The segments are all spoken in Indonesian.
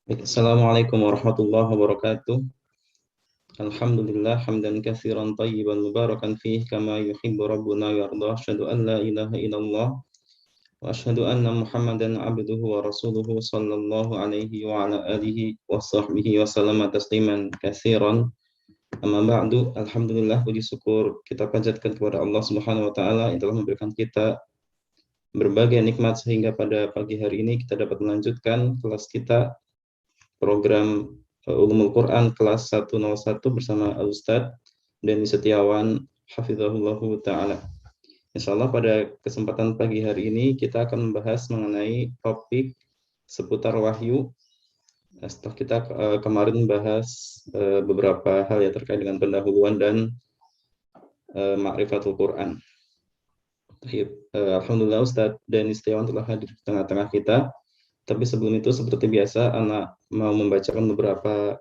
Assalamualaikum warahmatullahi wabarakatuh. Alhamdulillah hamdan katsiran tayyiban mubarakan fih kama yuhibbu rabbuna wa yarda. Asyhadu an la ilaha illallah wa asyhadu anna Muhammadan abduhu wa rasuluhu sallallahu alaihi wa ala alihi wa sahbihi wa sallama tasliman katsiran. Amma ba'du. Alhamdulillah, puji syukur kita panjatkan kepada Allah Subhanahu wa taala yang telah memberikan kita berbagai nikmat sehingga pada pagi hari ini kita dapat melanjutkan kelas kita program Ulumul Quran kelas 101 bersama Al-Ustadz Denny Setiawan hafizahullahu ta'ala. Insyaallah pada kesempatan pagi hari ini kita akan membahas mengenai topik seputar wahyu. Setelah kita kemarin membahas beberapa hal yang terkait dengan pendahuluan dan ma'rifatul Quran. Alhamdulillah Ustadz Denny Setiawan telah hadir di tengah-tengah kita. Tapi sebelum itu seperti biasa, anak mau membacakan beberapa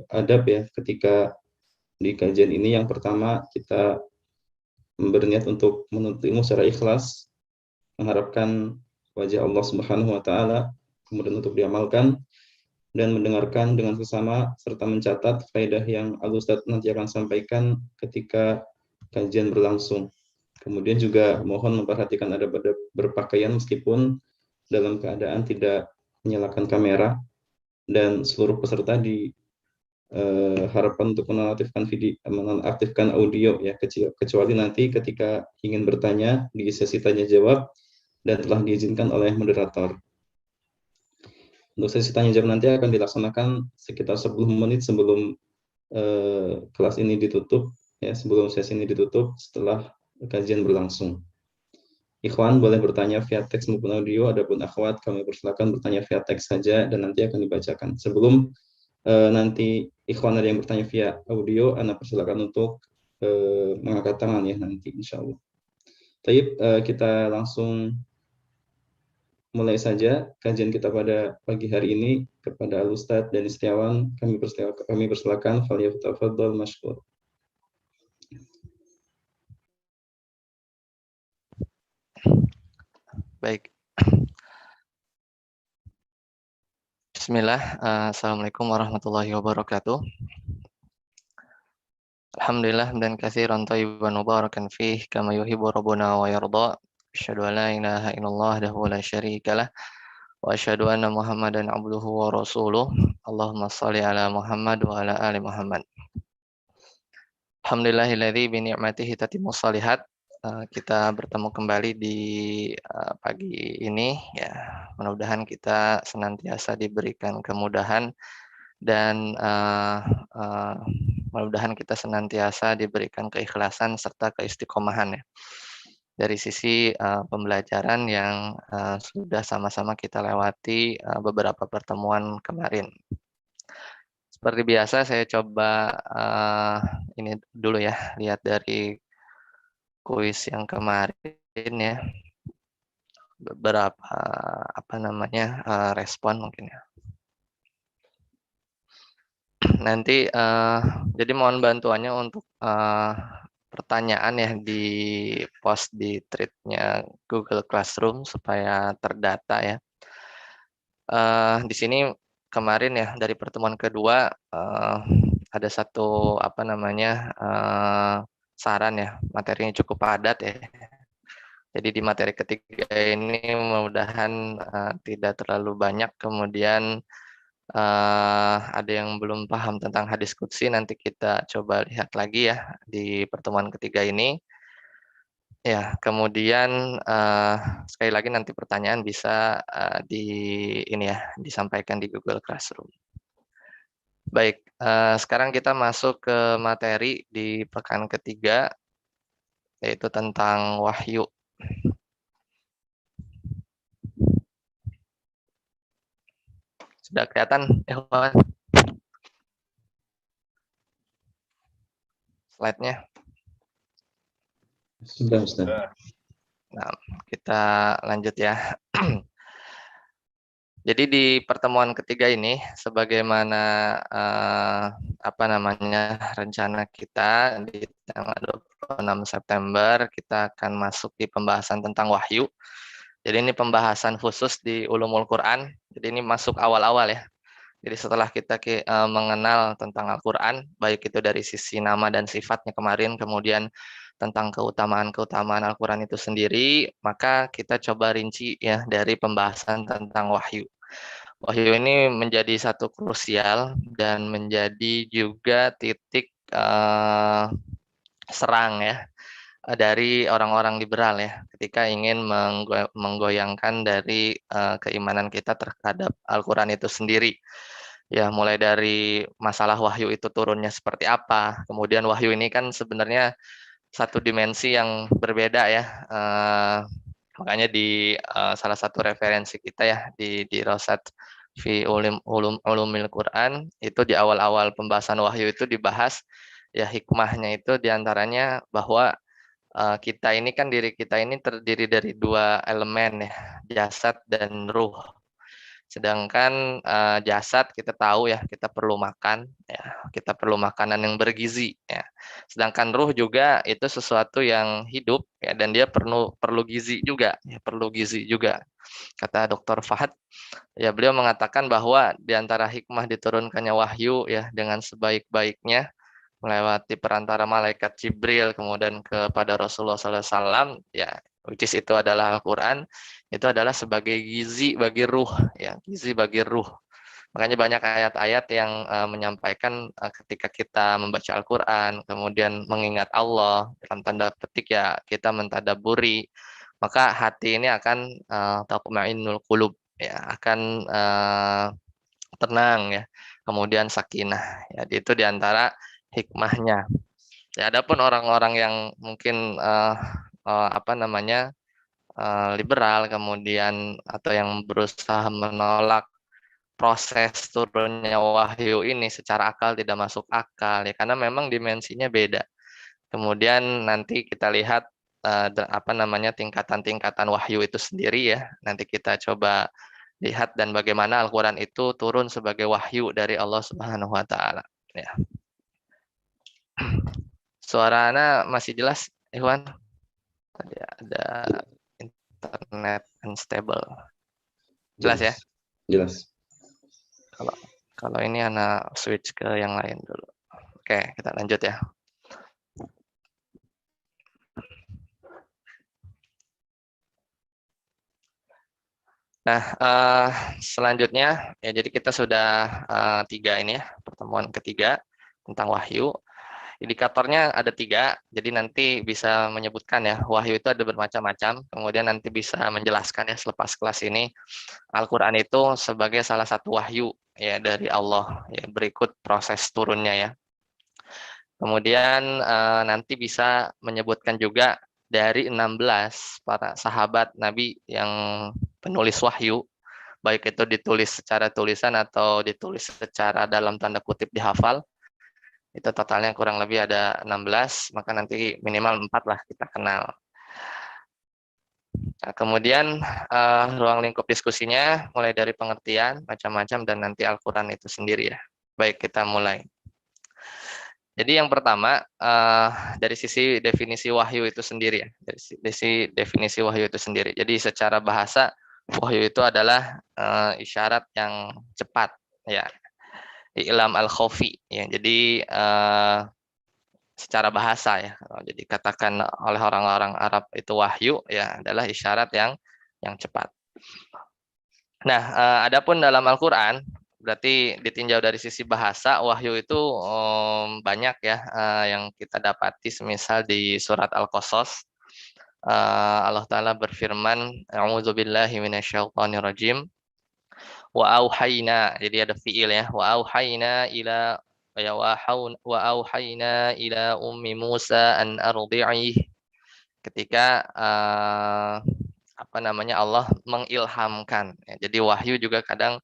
adab ya ketika di kajian ini. Yang pertama, kita berniat untuk menuntut ilmu secara ikhlas, mengharapkan wajah Allah Subhanahu wa taala, kemudian untuk diamalkan dan mendengarkan dengan sesama serta mencatat faedah yang Al-Ustadz nanti akan sampaikan ketika kajian berlangsung. Kemudian juga mohon memperhatikan adab-adab berpakaian meskipun dalam keadaan tidak menyalakan kamera, dan seluruh peserta diharapkan untuk menonaktifkan audio ya, kecuali nanti ketika ingin bertanya di sesi tanya jawab dan telah diizinkan oleh moderator. Untuk sesi tanya jawab nanti akan dilaksanakan sekitar 10 menit sebelum kelas ini ditutup ya, sebelum sesi ini ditutup setelah kajian berlangsung. Ikhwan boleh bertanya via teks maupun audio, adapun akhwat kami persilakan bertanya via teks saja dan nanti akan dibacakan. Sebelum nanti ikhwan ada yang bertanya via audio, Anda persilakan untuk mengangkat tangan ya nanti insyaallah. Baik, kita langsung mulai saja kajian kita pada pagi hari ini. Kepada Al-Ustadz Denny Setiawan kami persilakan, falyatafadhal mashkur. Baik. Bismillah. Assalamualaikum warahmatullahi wabarakatuh. Alhamdulillah dan katsiran thayyiban mubarakan fih kama yuhibbu rabbuna wa yarda. Asyhadu an la ilaha illallah wahdahu la syarikalah wa asyhadu anna Muhammadan abduhu wa rasuluh. Allahumma shalli ala Muhammad wa ala ali Muhammad. Alhamdulillahilladzi bi ni'matihi tatimmus shalihat. Kita bertemu kembali di pagi ini ya. Mudah-mudahan kita senantiasa diberikan kemudahan dan mudah-mudahan kita senantiasa diberikan keikhlasan serta keistiqomahan ya. Dari sisi pembelajaran yang sudah sama-sama kita lewati beberapa pertemuan kemarin. Seperti biasa saya coba ini dulu ya, lihat dari kuis yang kemarin ya, beberapa respon mungkin ya. Nanti jadi mohon bantuannya untuk pertanyaan ya di post di thread-nya Google Classroom supaya terdata ya. Di sini kemarin ya dari pertemuan kedua ada satu saran ya, materinya cukup padat ya. Jadi di materi ketiga ini mudah-mudahan tidak terlalu banyak, kemudian ada yang belum paham tentang hadis qudsi, nanti kita coba lihat lagi ya di pertemuan ketiga ini. Ya, kemudian sekali lagi nanti pertanyaan bisa disampaikan di Google Classroom. Baik, sekarang kita masuk ke materi di pekan ketiga, yaitu tentang wahyu. Sudah kelihatan ya, slide-nya? Sudah, Ustaz. Nah, kita lanjut ya. Jadi di pertemuan ketiga ini, sebagaimana rencana kita di tanggal 26 September, kita akan masuk di pembahasan tentang wahyu. Jadi ini pembahasan khusus di Ulumul Quran. Jadi ini masuk awal-awal ya. Jadi setelah kita mengenal tentang Al-Quran, baik itu dari sisi nama dan sifatnya kemarin, kemudian tentang keutamaan-keutamaan Al-Quran itu sendiri, maka kita coba rinci ya dari pembahasan tentang wahyu. Wahyu ini menjadi satu krusial dan menjadi juga titik serang ya dari orang-orang liberal ya ketika ingin menggoyangkan dari keimanan kita terhadap Al-Quran itu sendiri. Ya, mulai dari masalah wahyu itu turunnya seperti apa. Kemudian wahyu ini kan sebenarnya satu dimensi yang berbeda ya. Makanya di salah satu referensi kita ya di Rosat fi Ulumil Quran itu di awal-awal pembahasan wahyu itu dibahas ya hikmahnya itu diantaranya bahwa kita ini kan diri kita ini terdiri dari dua elemen ya, jasad dan ruh. Sedangkan jasad kita tahu ya, kita perlu makan ya, kita perlu makanan yang bergizi ya. Sedangkan ruh juga itu sesuatu yang hidup ya dan dia perlu gizi juga ya, perlu gizi juga. Kata Dr. Fahad ya, beliau mengatakan bahwa di antara hikmah diturunkannya wahyu ya dengan sebaik-baiknya melewati perantara malaikat Jibril kemudian kepada Rasulullah SAW ya, which is itu adalah Al-Quran, itu adalah sebagai gizi bagi ruh ya, gizi bagi ruh. Makanya banyak ayat-ayat yang menyampaikan ketika kita membaca Al-Quran kemudian mengingat Allah dalam tanda petik ya kita mentadaburi, maka hati ini akan tatma'innul qulub ya, akan tenang ya, kemudian sakinah ya, itu diantara hikmahnya. Ya, adapun orang-orang yang mungkin liberal kemudian atau yang berusaha menolak proses turunnya wahyu ini secara akal tidak masuk akal ya, karena memang dimensinya beda. Kemudian nanti kita lihat tingkatan-tingkatan wahyu itu sendiri ya. Nanti kita coba lihat dan bagaimana Al-Quran itu turun sebagai wahyu dari Allah Subhanahu wa taala ya. Suaranya masih jelas, Ikhwan? Tadi ada internet unstable. Jelas ya? Jelas. Kalau ini anak switch ke yang lain dulu. Oke, kita lanjut ya. Nah, selanjutnya ya, jadi kita sudah tiga ini ya, pertemuan ketiga tentang wahyu. Indikatornya ada 3, jadi nanti bisa menyebutkan ya, wahyu itu ada bermacam-macam, kemudian nanti bisa menjelaskan ya selepas kelas ini, Al-Quran itu sebagai salah satu wahyu ya dari Allah, ya berikut proses turunnya ya. Kemudian nanti bisa menyebutkan juga dari 16 para sahabat Nabi yang penulis wahyu, baik itu ditulis secara tulisan atau ditulis secara dalam tanda kutip dihafal, itu totalnya kurang lebih ada 16, maka nanti minimal 4 lah kita kenal. Nah, kemudian ruang lingkup diskusinya mulai dari pengertian, macam-macam, dan nanti Al-Quran itu sendiri ya. Baik, kita mulai. Jadi yang pertama, dari sisi definisi wahyu itu sendiri ya, dari sisi definisi wahyu itu sendiri. Jadi secara bahasa, wahyu itu adalah isyarat yang cepat ya. I'lam al-khafi ya. Jadi secara bahasa ya. Jadi katakan oleh orang-orang Arab itu wahyu ya adalah isyarat yang cepat. Nah, adapun dalam Al-Qur'an berarti ditinjau dari sisi bahasa, wahyu itu banyak ya yang kita dapati, semisal di surat Al-Qasas Allah Ta'ala berfirman, a'udzubillahi minasyaitonirrajim, wa auhayna, jadi ada fiil ya, wa auhayna ila ya wa auhayna ila ummi Musa an ardi'ih, ketika Allah mengilhamkan ya. Jadi wahyu juga kadang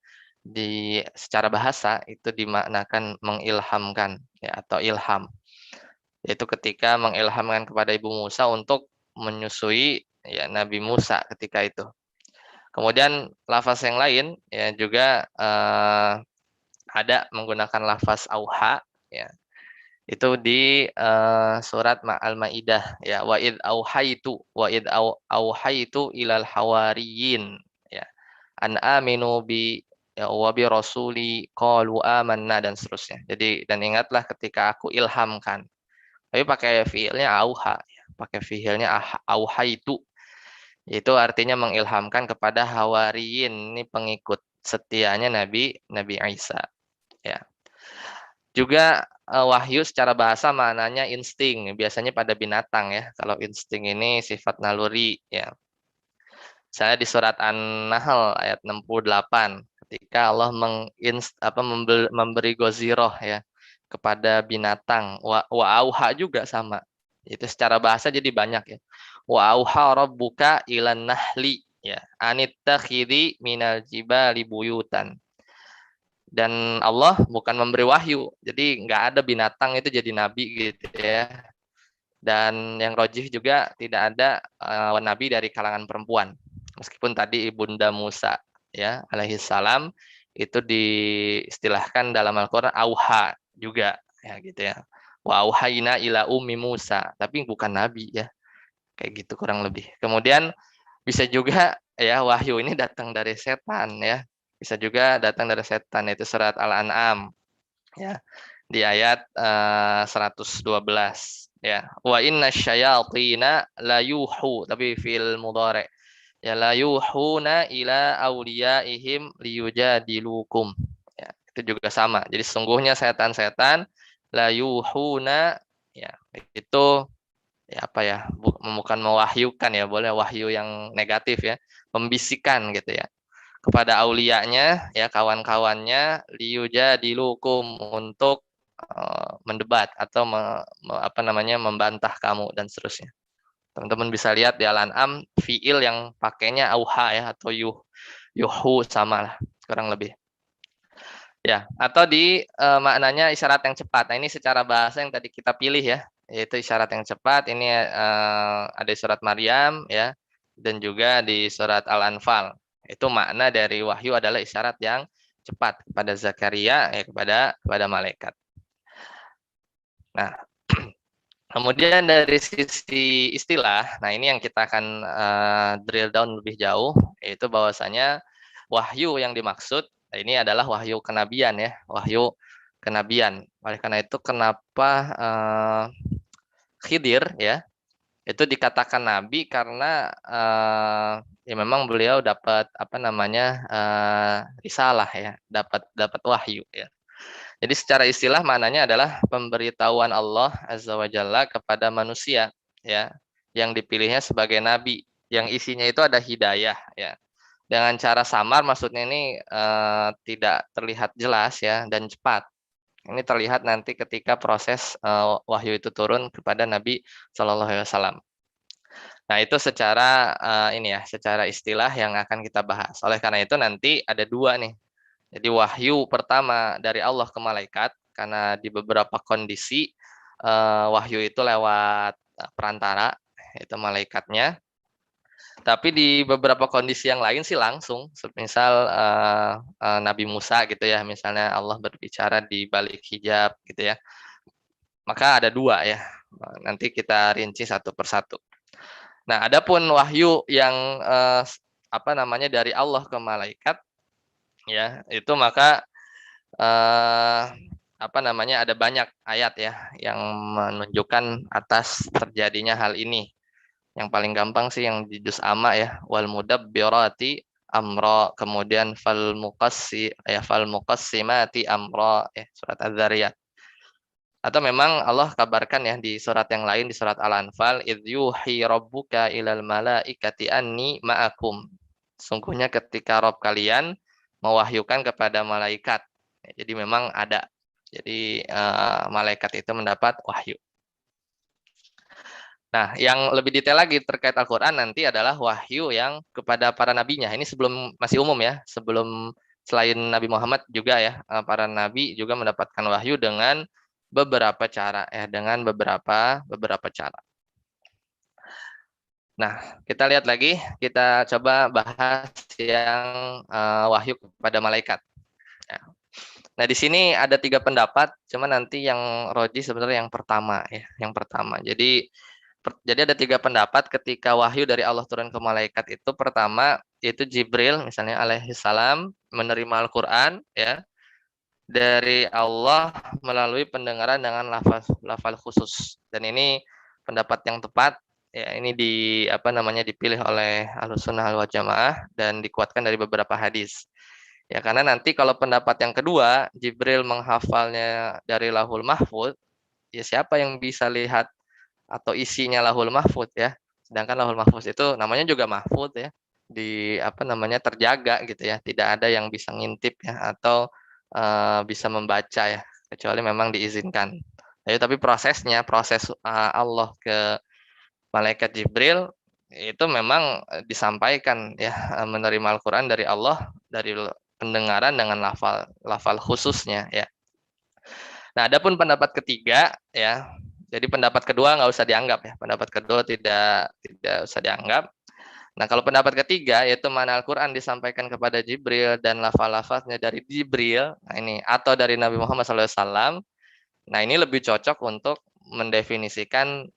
secara bahasa itu dimaknakan mengilhamkan ya, atau ilham, yaitu ketika mengilhamkan kepada ibu Musa untuk menyusui ya Nabi Musa ketika itu. Kemudian lafaz yang lain ya juga ada menggunakan lafaz auha ya. Itu di surat Al-Maidah ya, wa id auhaitu ilal hawariyin ya an aminu bi ya wa bi rasuli qalu amanna dan seterusnya. Jadi dan ingatlah ketika aku ilhamkan. Tapi pakai fiilnya auha, ya. Pakai fiilnya auha itu. Itu artinya mengilhamkan kepada hawariyin, ini pengikut setianya Nabi Isa, ya. Juga wahyu secara bahasa maknanya insting, biasanya pada binatang ya. Kalau insting ini sifat naluri ya. Misalnya di surat An-Nahl ayat 68 ketika Allah memberi goziroh ya kepada binatang. Wa auha juga sama. Itu secara bahasa jadi banyak ya. Wa auha rabbuka ilan nahli ya anittakhidhi minal jibali buyutan. Dan Allah bukan memberi wahyu, jadi nggak ada binatang itu jadi nabi gitu ya. Dan yang rojih juga tidak ada nabi dari kalangan perempuan. Meskipun tadi ibunda Musa ya alaihi salam itu diistilahkan dalam Al-Qur'an auha juga ya gitu ya. Wa auhayna ila ummi Musa, tapi bukan nabi ya. Kayak gitu kurang lebih. Kemudian bisa juga ya wahyu ini datang dari setan ya. Bisa juga datang dari setan, yaitu surat Al-An'am ya di ayat 112 ya. Wa inna syayatina la yuhu, tapi fil mudhari ya, la yuhuna ila awliyaihim liyujadilukum ya. Itu juga sama. Jadi sesungguhnya setan-setan la yuhuna ya itu ya apa ya, bukan mewahyukan ya, boleh wahyu yang negatif ya, membisikkan gitu ya kepada aulianya ya, kawan-kawannya, liyujadilukum, untuk mendebat atau membantah kamu dan seterusnya. Teman-teman bisa lihat di Al-An'am fiil yang pakainya auha ya atau yuhu sama lah kurang lebih. Ya, atau di maknanya isyarat yang cepat. Nah, ini secara bahasa yang tadi kita pilih ya, yaitu isyarat yang cepat. Ini ada di surat Maryam ya, dan juga di surat Al-Anfal. Itu makna dari wahyu adalah isyarat yang cepat kepada Zakaria ya, kepada malaikat. Nah, kemudian dari sisi istilah, nah ini yang kita akan drill down lebih jauh, yaitu bahwasanya wahyu yang dimaksud ini adalah wahyu kenabian ya, wahyu kenabian. Oleh karena itu kenapa Khidir ya itu dikatakan nabi karena ya memang beliau dapat risalah ya, dapat wahyu ya. Jadi secara istilah maknanya adalah pemberitahuan Allah Azza wa Jalla kepada manusia ya, yang dipilihnya sebagai nabi, yang isinya itu ada hidayah ya. Dengan cara samar maksudnya ini tidak terlihat jelas ya dan cepat. Ini terlihat nanti ketika proses wahyu itu turun kepada Nabi Shallallahu Alaihi Wasallam. Nah itu secara ini ya, secara istilah yang akan kita bahas. Oleh karena itu nanti ada dua nih. Jadi wahyu pertama dari Allah ke malaikat, karena di beberapa kondisi wahyu itu lewat perantara, itu malaikatnya. Tapi di beberapa kondisi yang lain sih langsung, misal Nabi Musa gitu ya, misalnya Allah berbicara di balik hijab gitu ya. Maka ada dua ya. Nanti kita rinci satu persatu. Nah, adapun wahyu yang dari Allah ke malaikat ya, itu maka ada banyak ayat ya yang menunjukkan atas terjadinya hal ini. Yang paling gampang sih yang di juz amma ya, wal mudabbirati amra, kemudian fal muqassimati amra ya, surat Az-Zariyat. Atau memang Allah kabarkan ya di surat yang lain, di surat Al-Anfal, idh yuhi rabbuka ilal malaikati anni ma'akum. Sungguhnya ketika Rabb kalian mewahyukan kepada malaikat. Jadi memang ada. Jadi malaikat itu mendapat wahyu. Nah, yang lebih detail lagi terkait Al-Quran nanti adalah wahyu yang kepada para nabinya. Ini sebelum masih umum ya, selain Nabi Muhammad juga ya, para nabi juga mendapatkan wahyu dengan beberapa cara ya, dengan beberapa cara. Nah, kita lihat lagi, kita coba bahas yang wahyu kepada malaikat. Ya. Nah, di sini ada 3 pendapat, cuma nanti yang roji sebenarnya yang pertama ya, yang pertama. Jadi ada 3 pendapat ketika wahyu dari Allah turun ke malaikat itu. Pertama, yaitu Jibril misalnya alaihi salam menerima Al-Qur'an ya dari Allah melalui pendengaran dengan lafal khusus. Dan ini pendapat yang tepat ya, ini dipilih oleh Ahlussunnah wal Jamaah dan dikuatkan dari beberapa hadis. Ya, karena nanti kalau pendapat yang kedua, Jibril menghafalnya dari Lauhul Mahfuz, ya siapa yang bisa lihat atau isinya Lauhul Mahfuz ya. Sedangkan Lauhul Mahfuz itu namanya juga mahfuz ya, terjaga gitu ya. Tidak ada yang bisa ngintip ya atau bisa membaca ya, kecuali memang diizinkan. Tapi proses Allah ke malaikat Jibril itu memang disampaikan ya, menerima Al-Qur'an dari Allah dari pendengaran dengan lafal khususnya ya. Nah, adapun pendapat ketiga ya, jadi pendapat kedua nggak usah dianggap ya, pendapat kedua tidak usah dianggap. Nah, kalau pendapat ketiga yaitu mana Al-Qur'an disampaikan kepada Jibril dan lafal-lafaznya dari Jibril, nah ini atau dari Nabi Muhammad SAW. Nah, ini lebih cocok untuk mendefinisikan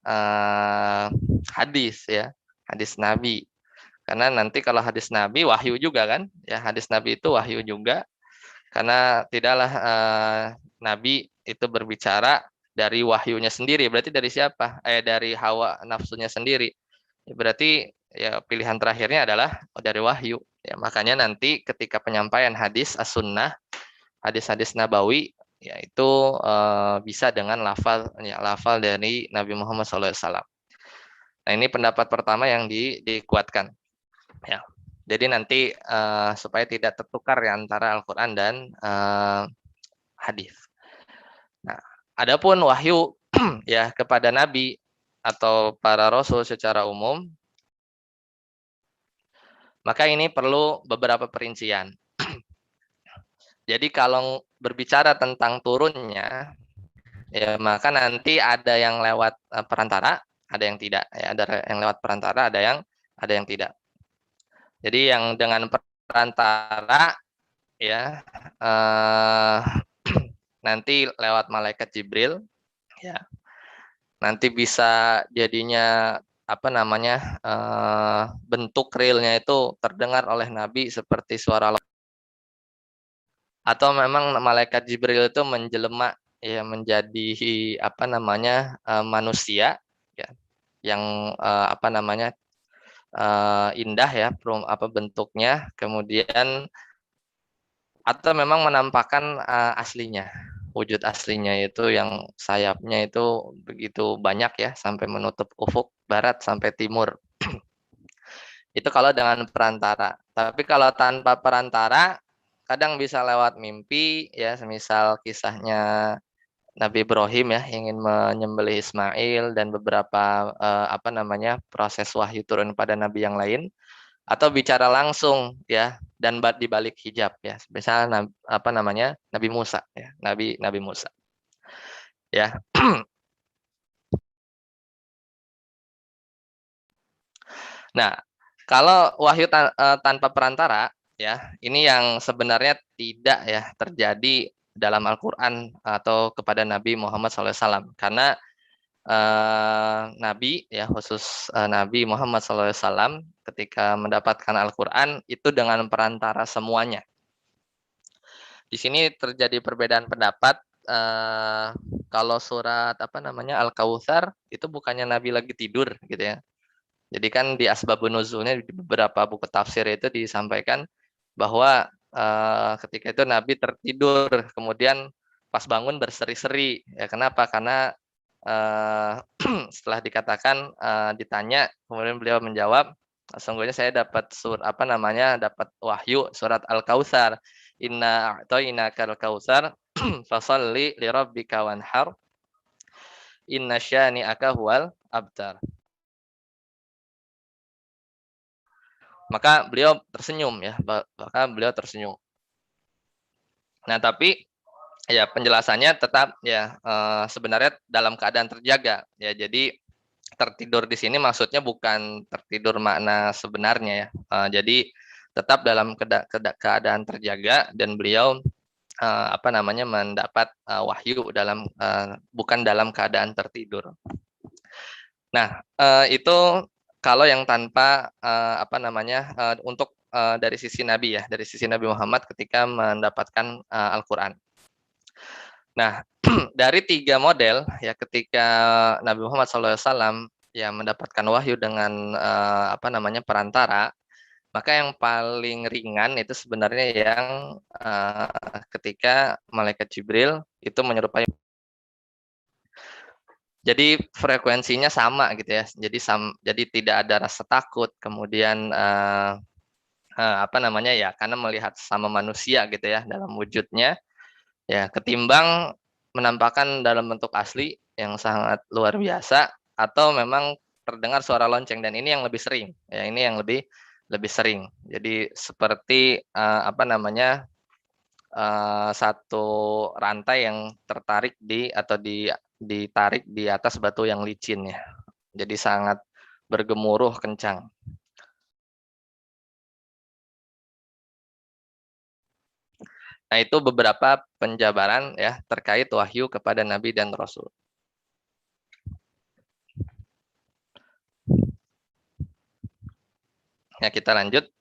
hadis ya, hadis Nabi. Karena nanti kalau hadis Nabi wahyu juga kan, ya hadis Nabi itu wahyu juga. Karena tidaklah Nabi itu berbicara dari wahyunya sendiri, berarti dari siapa? Dari hawa nafsunya sendiri. Berarti ya pilihan terakhirnya adalah dari wahyu. Ya, makanya nanti ketika penyampaian hadis as-sunnah, hadis-hadis nabawi, yaitu bisa dengan lafal dari Nabi Muhammad SAW. Nah, ini pendapat pertama yang dikuatkan. Ya. Jadi nanti supaya tidak tertukar ya antara Al-Qur'an dan hadis. Nah, adapun wahyu ya kepada nabi atau para rasul secara umum, maka ini perlu beberapa perincian. Jadi kalau berbicara tentang turunnya, ya maka nanti ada yang lewat perantara, ada yang tidak. Ya, ada yang lewat perantara, ada yang tidak. Jadi yang dengan perantara ya nanti lewat malaikat Jibril ya. Nanti bisa jadinya bentuk realnya itu terdengar oleh Nabi seperti suara, atau memang malaikat Jibril itu menjelma ya menjadi manusia ya yang indah ya bentuknya, kemudian atau memang menampakkan aslinya, wujud aslinya itu yang sayapnya itu begitu banyak ya sampai menutup ufuk barat sampai timur. Itu kalau dengan perantara. Tapi kalau tanpa perantara kadang bisa lewat mimpi ya, semisal kisahnya Nabi Ibrahim ya ingin menyembelih Ismail dan beberapa proses wahyu turun pada nabi yang lain, atau bicara langsung ya dan di balik hijab ya, misalnya Nabi Musa ya, Nabi Musa ya. Nah, kalau wahyu tanpa perantara ya, ini yang sebenarnya tidak ya terjadi dalam Al-Qur'an atau kepada Nabi Muhammad SAW, karena Nabi ya, khusus Nabi Muhammad SAW ketika mendapatkan Al-Qur'an itu dengan perantara semuanya. Di sini terjadi perbedaan pendapat. Kalau surat Al-Kautsar itu bukannya Nabi lagi tidur gitu ya. Jadi kan di asbabun nuzulnya di beberapa buku tafsir itu disampaikan bahwa ketika itu Nabi tertidur, kemudian pas bangun berseri-seri. Ya kenapa? Karena setelah dikatakan ditanya, kemudian beliau menjawab, sesungguhnya saya dapat dapat wahyu surat Al-Kautsar. Inna a'tainakal kautsar fasholli li rabbika wanhar inna syani'aka huwal abtar. Maka beliau tersenyum ya, Nah, tapi ya penjelasannya tetap ya sebenarnya dalam keadaan terjaga ya. Jadi tertidur di sini maksudnya bukan tertidur makna sebenarnya ya. Jadi tetap dalam keadaan terjaga, dan beliau mendapat wahyu bukan dalam keadaan tertidur. Nah, itu kalau yang tanpa untuk dari sisi Nabi ya, dari sisi Nabi Muhammad ketika mendapatkan Al-Qur'an. Nah, dari 3 model ya ketika Nabi Muhammad SAW ya mendapatkan wahyu dengan perantara, maka yang paling ringan itu sebenarnya yang ketika malaikat Jibril itu menyerupai. Jadi frekuensinya sama gitu ya. Jadi tidak ada rasa takut, kemudian ya karena melihat sama manusia gitu ya dalam wujudnya ya, ketimbang menampakkan dalam bentuk asli yang sangat luar biasa atau memang terdengar suara lonceng, dan ini yang lebih sering ya, ini yang lebih sering. Jadi seperti satu rantai yang tertarik atau ditarik di atas batu yang licin ya. Jadi sangat bergemuruh kencang. Nah, itu beberapa penjabaran ya terkait wahyu kepada Nabi dan Rasul. Ya, kita lanjut.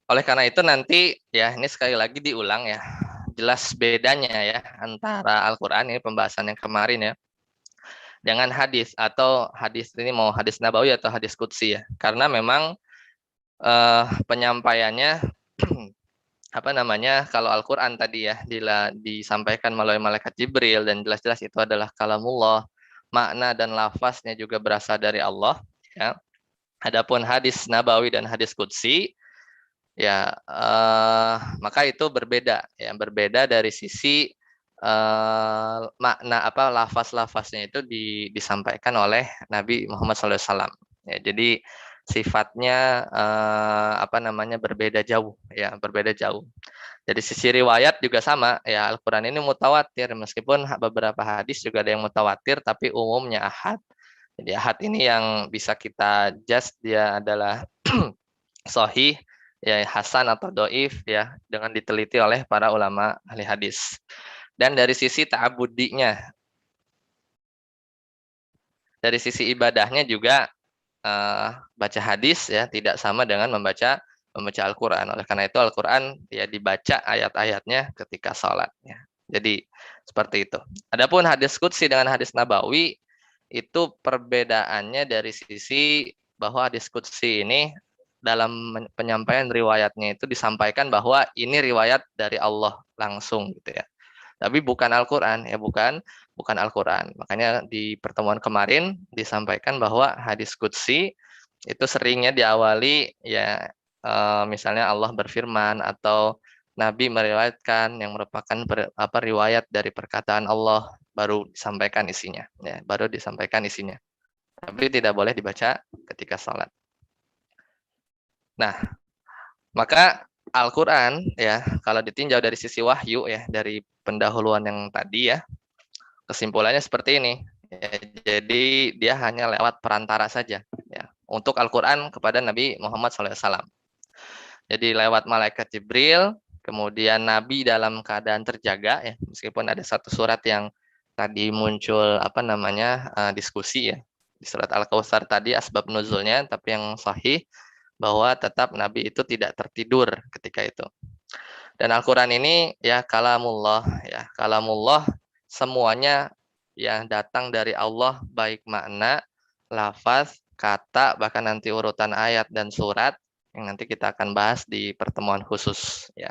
Oleh karena itu nanti ya, ini sekali lagi diulang ya, jelas bedanya ya antara Al-Qur'an, ini pembahasan yang kemarin ya, dengan hadis, atau hadis ini mau hadis nabawi atau hadis qudsi ya. Karena memang penyampaiannya kalau Al-Qur'an tadi ya disampaikan melalui malaikat Jibril dan jelas-jelas itu adalah kalamullah, makna dan lafaznya juga berasal dari Allah ya. Adapun hadis nabawi dan hadis qudsi ya, maka itu berbeda ya, berbeda dari sisi makna lafaz-lafaznya itu disampaikan oleh Nabi Muhammad SAW ya. Jadi sifatnya berbeda jauh ya, berbeda jauh. Jadi sisi riwayat juga sama ya, Al-Qur'an ini mutawatir, meskipun beberapa hadis juga ada yang mutawatir tapi umumnya ahad. Jadi ahad ini yang bisa kita judge dia adalah sahih ya, hasan atau doif ya, dengan diteliti oleh para ulama ahli hadis. Dan dari sisi ta'abudinya, dari sisi ibadahnya juga baca hadis ya tidak sama dengan membaca Al-Qur'an. Oleh karena itu Al-Qur'an ya dibaca ayat-ayatnya ketika sholat ya. Jadi seperti itu. Adapun hadis qudsi dengan hadis nabawi itu perbedaannya dari sisi bahwa hadis qudsi ini dalam penyampaian riwayatnya itu disampaikan bahwa ini riwayat dari Allah langsung gitu ya. Tapi bukan Al-Qur'an ya, bukan Al-Qur'an. Makanya di pertemuan kemarin disampaikan bahwa hadis qudsi itu seringnya diawali ya misalnya Allah berfirman atau Nabi meriwayatkan yang merupakan riwayat dari perkataan Allah, baru disampaikan isinya ya, baru disampaikan isinya. Tapi tidak boleh dibaca ketika sholat. Nah, maka Al-Qur'an ya kalau ditinjau dari sisi wahyu ya, dari pendahuluan yang tadi ya, kesimpulannya seperti ini. Ya, jadi dia hanya lewat perantara saja ya untuk Al-Qur'an kepada Nabi Muhammad SAW. Jadi lewat malaikat Jibril, kemudian Nabi dalam keadaan terjaga ya, meskipun ada satu surat yang tadi muncul diskusi ya, di surat Al-Kautsar tadi asbab nuzulnya, tapi yang sahih bahwa tetap Nabi itu tidak tertidur ketika itu. Dan Al-Qur'an ini ya kalamullah ya, kalamullah semuanya yang datang dari Allah, baik makna, lafaz, kata, bahkan nanti urutan ayat dan surat yang nanti kita akan bahas di pertemuan khusus ya.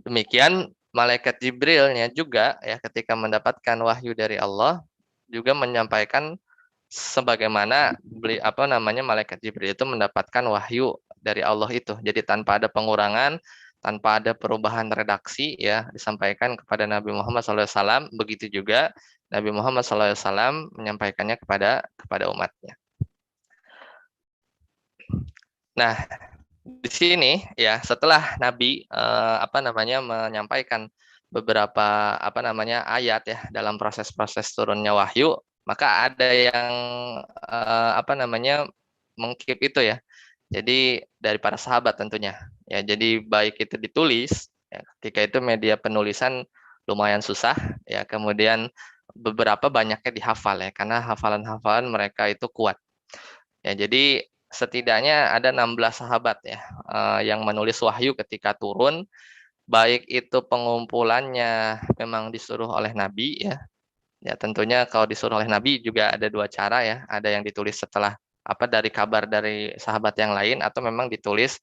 Demikian malaikat Jibrilnya juga ya ketika mendapatkan wahyu dari Allah juga menyampaikan sebagaimana malaikat Jibril itu mendapatkan wahyu dari Allah itu. Jadi tanpa ada pengurangan, tanpa ada perubahan redaksi ya, disampaikan kepada Nabi Muhammad SAW. Begitu juga Nabi Muhammad SAW menyampaikannya kepada umatnya. Nah, di sini ya setelah Nabi menyampaikan beberapa ayat ya dalam proses-proses turunnya wahyu, maka ada yang mengkip itu ya. Jadi dari para sahabat tentunya ya. Jadi baik itu ditulis ya, ketika itu media penulisan lumayan susah ya, kemudian beberapa banyaknya dihafal ya, karena hafalan-hafalan mereka itu kuat. Ya, jadi setidaknya ada 16 sahabat ya yang menulis wahyu ketika turun, baik itu pengumpulannya memang disuruh oleh Nabi ya. Ya, tentunya kalau disuruh oleh Nabi juga ada dua cara ya. Ada yang ditulis setelah dari kabar dari sahabat yang lain, atau memang ditulis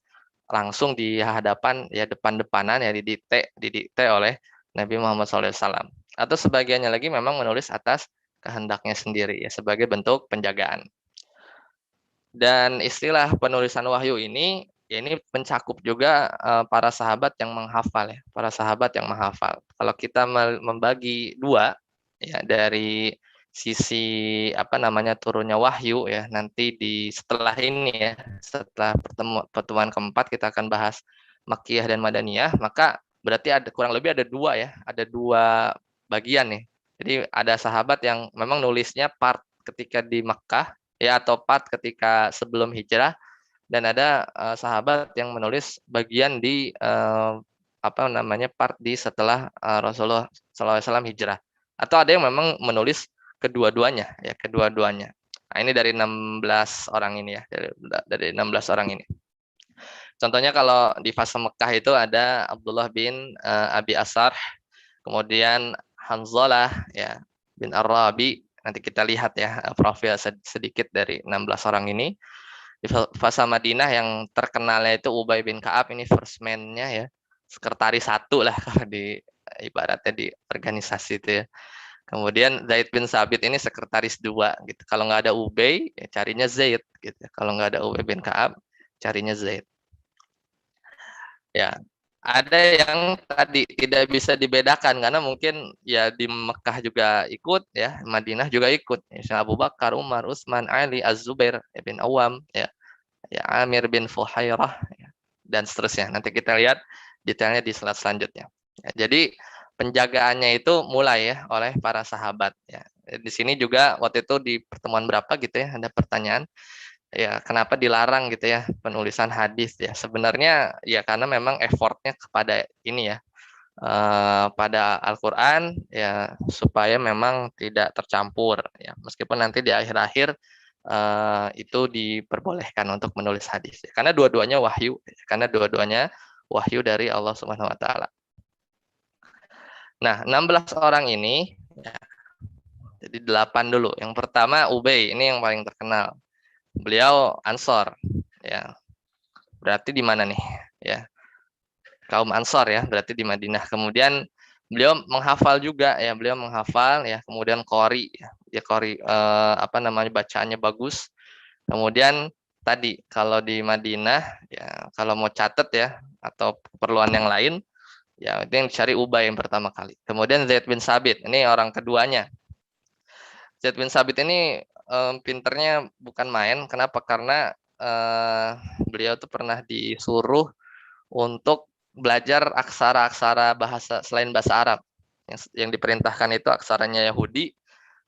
langsung di hadapan ya, depan-depanan ya, didikte oleh Nabi Muhammad SAW. Atau sebagiannya lagi memang menulis atas kehendaknya sendiri ya, sebagai bentuk penjagaan. Dan istilah penulisan wahyu ini ya, ini mencakup juga para sahabat yang menghafal ya, para sahabat yang menghafal. Kalau kita membagi dua ya, dari sisi turunnya wahyu ya, nanti setelah ini ya, setelah pertemuan keempat kita akan bahas Makkiyah dan Madaniyah, maka berarti kurang lebih ada dua ya, ada dua bagian nih. Jadi ada sahabat yang memang nulisnya part ketika di Makkah ya, atau part ketika sebelum hijrah, dan ada sahabat yang menulis bagian di part di setelah Rasulullah SAW hijrah, atau ada yang memang menulis kedua-duanya ya, kedua-duanya. Nah, ini dari 16 orang ini ya, dari 16 orang ini. Contohnya kalau di fase Mekah itu ada Abdullah bin Abi Asar, kemudian Hanzalah ya bin Ar-Rabi. Nanti kita lihat ya profil sedikit dari 16 orang ini. Di fase Madinah yang terkenalnya itu Ubay bin Ka'ab, ini first man-nya ya, sekretaris satu lah kalau di ibaratnya di organisasi itu ya. Kemudian Zaid bin Sabit ini sekretaris dua gitu. Kalau nggak ada Ubay ya carinya Zaid gitu. Kalau nggak ada Ubay bin Ka'ab carinya Zaid. Ya, ada yang tadi tidak bisa dibedakan karena mungkin ya di Mekah juga ikut ya, Madinah juga ikut. Misalnya Abu Bakar, Umar, Utsman, Ali, Az-Zubair bin Awam ya, Amir bin Fuhairah ya, dan seterusnya. Nanti kita lihat detailnya di slide selanjutnya. Ya, jadi penjagaannya itu mulai ya oleh para sahabat ya. Di sini juga waktu itu di pertemuan berapa gitu ya, ada pertanyaan ya, kenapa dilarang gitu ya penulisan hadis ya. Sebenarnya ya karena memang effortnya kepada ini ya, pada Al-Quran ya, supaya memang tidak tercampur ya, meskipun nanti di akhir-akhir itu diperbolehkan untuk menulis hadis ya. Karena dua-duanya wahyu, karena dua-duanya wahyu dari Allah Subhanahu wa taala. Nah, 16 orang ini ya, jadi 8 dulu. Yang pertama Ubay, ini yang paling terkenal. Beliau Ansor ya. Berarti di mana nih ya? Kaum Ansor ya, berarti di Madinah. Kemudian beliau menghafal juga ya, beliau menghafal ya, kemudian qori ya. Dia qori bacaannya bagus. Kemudian tadi kalau di Madinah ya, kalau mau catat ya atau keperluan yang lain ya, itu yang dicari Ubay yang pertama kali. Kemudian Zaid bin Sabit, ini orang keduanya. Zaid bin Sabit ini pinternya bukan main. Kenapa? Karena beliau tuh pernah disuruh untuk belajar aksara-aksara bahasa selain bahasa Arab. Yang diperintahkan itu aksaranya Yahudi,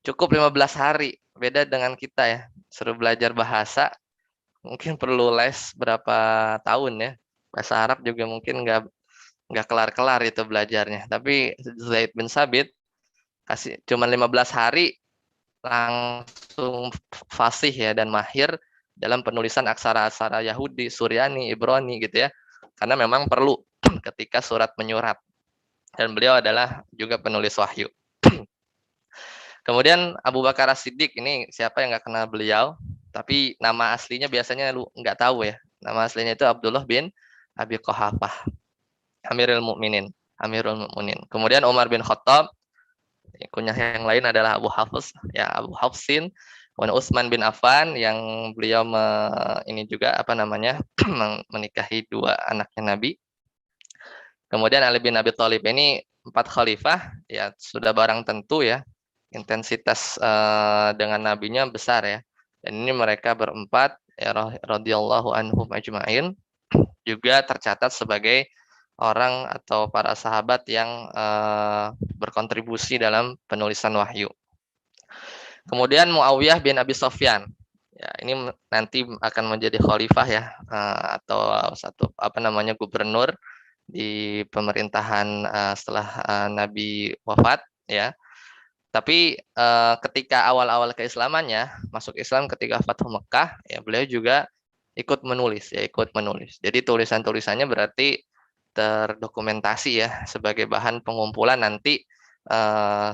cukup 15 hari. Beda dengan kita ya, suruh belajar bahasa, mungkin perlu les berapa tahun ya. Bahasa Arab juga mungkin nggak kelar-kelar itu belajarnya. Tapi Zaid bin Sabit kasih cuma 15 hari langsung fasih ya dan mahir dalam penulisan aksara-aksara Yahudi, Suryani, Ibrani gitu ya. Karena memang perlu ketika surat menyurat. Dan beliau adalah juga penulis wahyu. Kemudian Abu Bakar As-Siddiq, ini siapa yang nggak kenal beliau? Tapi nama aslinya biasanya lu nggak tahu ya. Nama aslinya itu Abdullah bin Abi Quhafah, Amirul Mukminin. Kemudian Umar bin Khattab, kunyah yang lain adalah Abu Hafs ya, Abu Hafsin. Kemudian Utsman bin Affan yang beliau ini juga menikahi dua anaknya Nabi. Kemudian Ali bin Abi Thalib, ini 4 khalifah ya, sudah barang tentu ya, intensitas dengan nabinya besar ya. Dan ini mereka berempat ya, radhiyallahu anhum ajma'in, juga tercatat sebagai orang atau para sahabat yang berkontribusi dalam penulisan wahyu. Kemudian Muawiyah bin Abi Sofyan, ya ini nanti akan menjadi khalifah ya, atau satu gubernur di pemerintahan setelah Nabi wafat ya. Tapi ketika awal-awal keislamannya, masuk Islam ketika Fathu Mekah, ya beliau juga ikut menulis, ya ikut menulis. Jadi tulisan-tulisannya berarti terdokumentasi ya sebagai bahan pengumpulan nanti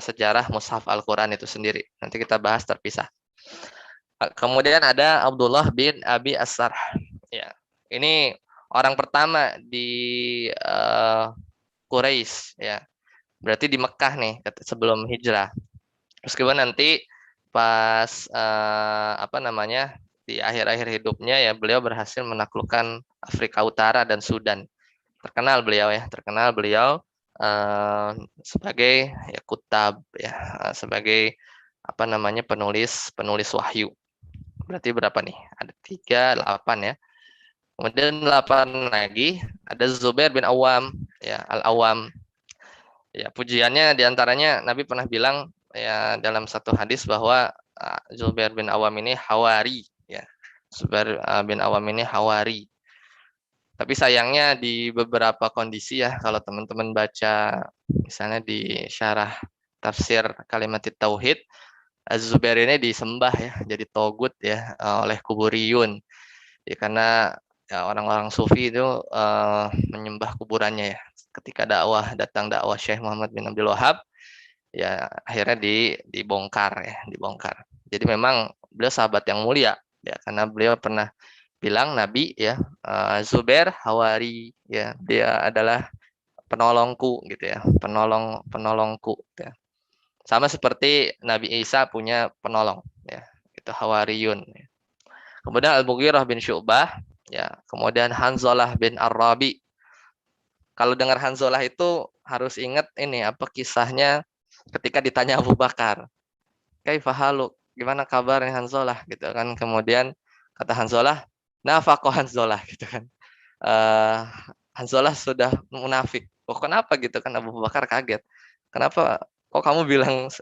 sejarah Mushaf Al-Quran itu sendiri. Nanti kita bahas terpisah. Kemudian ada Abdullah bin Abi As-Sarh. Ya, ini orang pertama di Quraisy, ya. Berarti di Mekah nih sebelum hijrah. Meskipun nanti pas apa namanya di akhir-akhir hidupnya ya beliau berhasil menaklukkan Afrika Utara dan Sudan. Terkenal beliau ya, terkenal beliau sebagai ya kutab ya, sebagai apa namanya penulis wahyu. Berarti berapa nih? Ada 3, 8 ya. Kemudian 8 lagi ada Zubair bin Awam ya, Al-Awam. Ya, pujiannya diantaranya Nabi pernah bilang ya dalam satu hadis bahwa Zubair bin Awam ini hawari ya. Zubair bin Awam ini hawari. Tapi sayangnya di beberapa kondisi ya kalau teman-teman baca misalnya di syarah tafsir Kalimat Tauhid, Az-Zubair ini disembah ya jadi togut ya oleh kuburiyun. Ya, karena ya, orang-orang sufi itu menyembah kuburannya ya. Ketika datang dakwah Syekh Muhammad bin Abdul Wahab, ya akhirnya dibongkar ya, dibongkar. Jadi memang beliau sahabat yang mulia ya, karena beliau pernah bilang Nabi ya, Zubair hawari ya, dia adalah penolongku gitu ya, penolongku ya. Sama seperti Nabi Isa punya penolong ya, itu hawariyun ya. Kemudian Al-Mughirah bin Syu'bah ya, kemudian Hanzalah bin Ar-Rabi. Kalau dengar Hanzalah itu harus ingat ini apa kisahnya ketika ditanya Abu Bakar, "Kaifa haluk?" Gimana kabarnya Hanzalah gitu kan. Kemudian kata Hanzalah, "Nafaqah Hanzalah" gitu kan. Hanzalah sudah munafik. Oh, kenapa gitu kan Abu Bakar kaget. Kenapa kok kamu bilang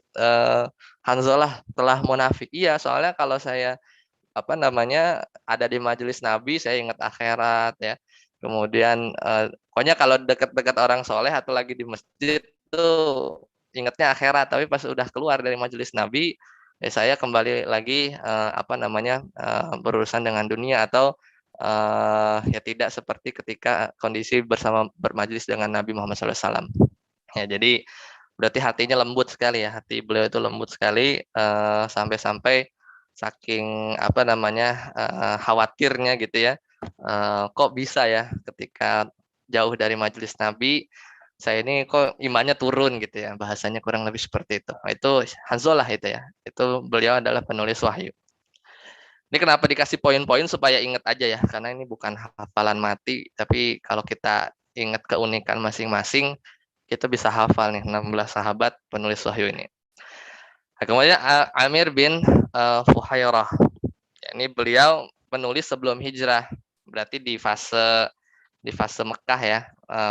Hanzalah telah munafik? Iya, soalnya kalau saya apa namanya ada di majelis Nabi saya ingat akhirat ya, kemudian pokoknya kalau dekat-dekat orang soleh atau lagi di masjid tuh ingatnya akhirat, tapi pas udah keluar dari majelis Nabi ya saya kembali lagi apa namanya berurusan dengan dunia atau ya tidak seperti ketika kondisi bersama bermajelis dengan Nabi Muhammad SAW ya. Jadi berarti hatinya lembut sekali ya, hati beliau itu lembut sekali sampai-sampai saking apa namanya khawatirnya gitu ya, kok bisa ya ketika jauh dari majelis Nabi saya ini kok imannya turun gitu ya, bahasanya kurang lebih seperti itu. Nah, itu Hanzalah itu ya, itu beliau adalah penulis wahyu. Ini kenapa dikasih poin-poin supaya ingat aja ya, karena ini bukan hafalan mati, tapi kalau kita ingat keunikan masing-masing kita bisa hafal nih 16 sahabat penulis wahyu ini. Nah, kemudian Amir bin Fuhairah. Ya, ini beliau menulis sebelum hijrah. Berarti di fase Mekah ya.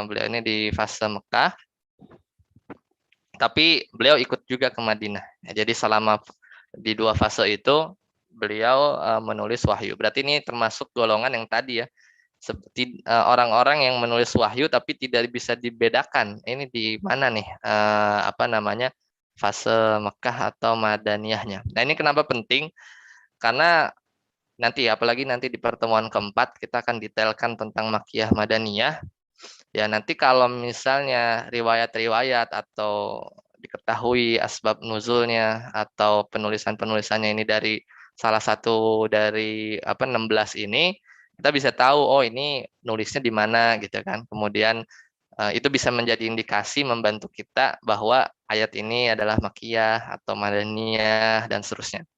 Beliau ini di fase Mekah. Tapi beliau ikut juga ke Madinah. Ya, jadi selama di 2 fase itu beliau menulis wahyu. Berarti ini termasuk golongan yang tadi ya. Seperti orang-orang yang menulis wahyu tapi tidak bisa dibedakan ini di mana nih apa namanya fase Mekah atau Madaniyahnya. Nah, ini kenapa penting? Karena nanti apalagi nanti di pertemuan keempat kita akan detailkan tentang Makkiyah Madaniyah. Ya nanti kalau misalnya riwayat-riwayat atau diketahui asbab nuzulnya atau penulisannya ini dari salah satu dari apa 16 ini, kita bisa tahu oh ini nulisnya di mana gitu kan. Kemudian itu bisa menjadi indikasi membantu kita bahwa ayat ini adalah Makkiyah atau Madaniyah dan seterusnya.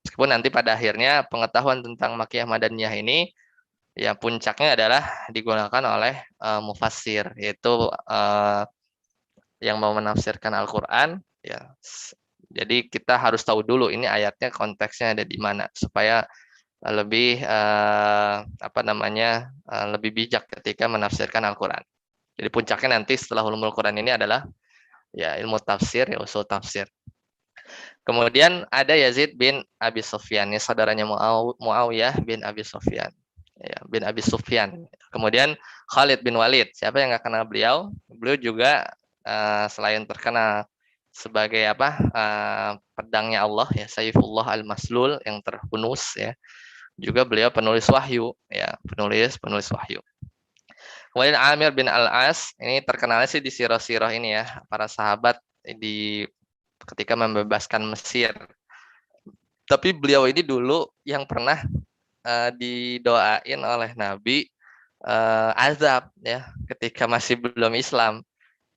Meskipun nanti pada akhirnya pengetahuan tentang Makkiyah Madaniyah ini ya puncaknya adalah digunakan oleh mufassir, yaitu yang mau menafsirkan Al-Qur'an ya. Jadi kita harus tahu dulu ini ayatnya konteksnya ada di mana supaya lebih apa namanya lebih bijak ketika menafsirkan Al-Qur'an. Jadi puncaknya nanti setelah ulumul Quran ini adalah ya ilmu tafsir, ya usul tafsir. Kemudian ada Yazid bin Abi Sufyan, ini saudaranya Muawiyah bin Abi Sufyan. Ya, bin Abi Sufyan. Kemudian Khalid bin Walid. Siapa yang nggak kenal beliau? Beliau juga selain terkenal sebagai apa? Pedangnya Allah ya, Saifullah al-Maslul yang terhunus ya. Juga beliau penulis wahyu ya, penulis wahyu. Kemudian Amir bin Al-As ini terkenalnya sih di sirah-sirah ini ya, para sahabat di ketika membebaskan Mesir. Tapi beliau ini dulu yang pernah didoain oleh Nabi azab ya ketika masih belum Islam.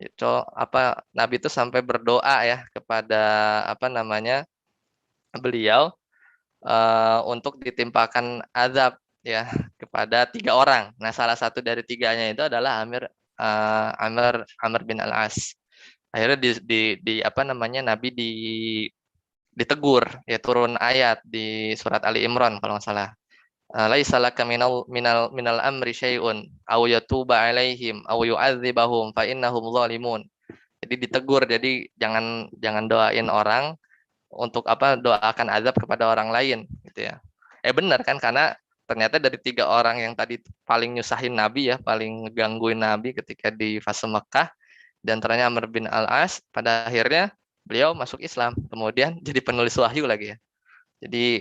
Itu apa Nabi itu sampai berdoa ya kepada apa namanya beliau untuk ditimpakan azab ya kepada 3 orang. Nah, salah satu dari 3-nya itu adalah Amr bin Al-As. Akhirnya di apa namanya Nabi ditegur ya, turun ayat di surat Ali Imran kalau nggak salah. Laisa laka minal amri syai'un aw yatuba alaihim aw yu'adzibahum fa innahum zalimun. Jadi ditegur, jadi jangan doain orang untuk apa, doakan azab kepada orang lain gitu ya. Benar kan, karena ternyata dari 3 orang yang tadi paling nyusahin Nabi ya, paling gangguin Nabi ketika di fase Mekah, dan ternyata Amr bin Al-As, pada akhirnya beliau masuk Islam, kemudian jadi penulis wahyu lagi ya. Jadi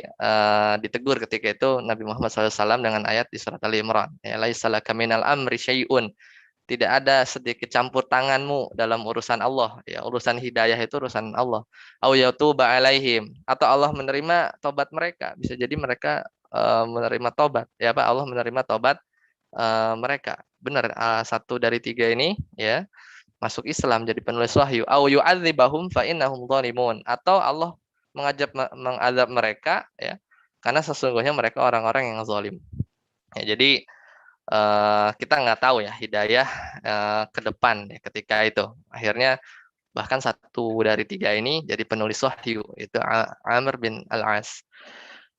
ditegur ketika itu Nabi Muhammad SAW dengan ayat di surat Ali Imran, ya laisa laka minal amri syai'un, tidak ada sedikit campur tanganmu dalam urusan Allah ya, urusan hidayah itu urusan Allah. Au yatuba alaihim, atau Allah menerima tobat mereka, bisa jadi mereka menerima tobat ya Pak, Allah menerima tobat mereka. Benar, satu dari 3 ini ya masuk Islam jadi penulis wahyu. Au yu'adzibahum fa innahum zalimun, atau Allah mengazab mereka ya karena sesungguhnya mereka orang-orang yang zalim. Ya, jadi kita nggak tahu ya hidayah ke depan ya ketika itu. Akhirnya bahkan satu dari 3 ini jadi penulis wahyu, itu Amr bin Al-As.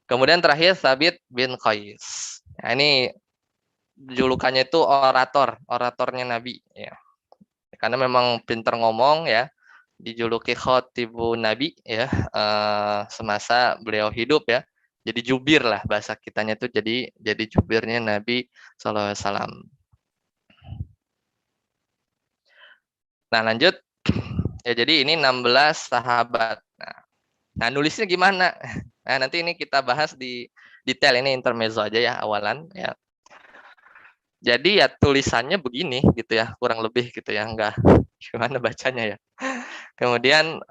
Kemudian terakhir Thabit bin Qais. Nah, ini julukannya itu oratornya Nabi ya. Karena memang pintar ngomong ya, dijuluki Khotibun Nabi ya, semasa beliau hidup ya. Jadi jubir lah bahasa kitanya tuh, jadi jubirnya Nabi SAW. Nah lanjut ya, jadi ini 16 sahabat. Nah nulisnya gimana? Nah nanti ini kita bahas di detail, ini intermezzo aja ya awalan ya. Jadi ya tulisannya begini gitu ya, kurang lebih gitu ya, enggak gimana bacanya ya. Kemudian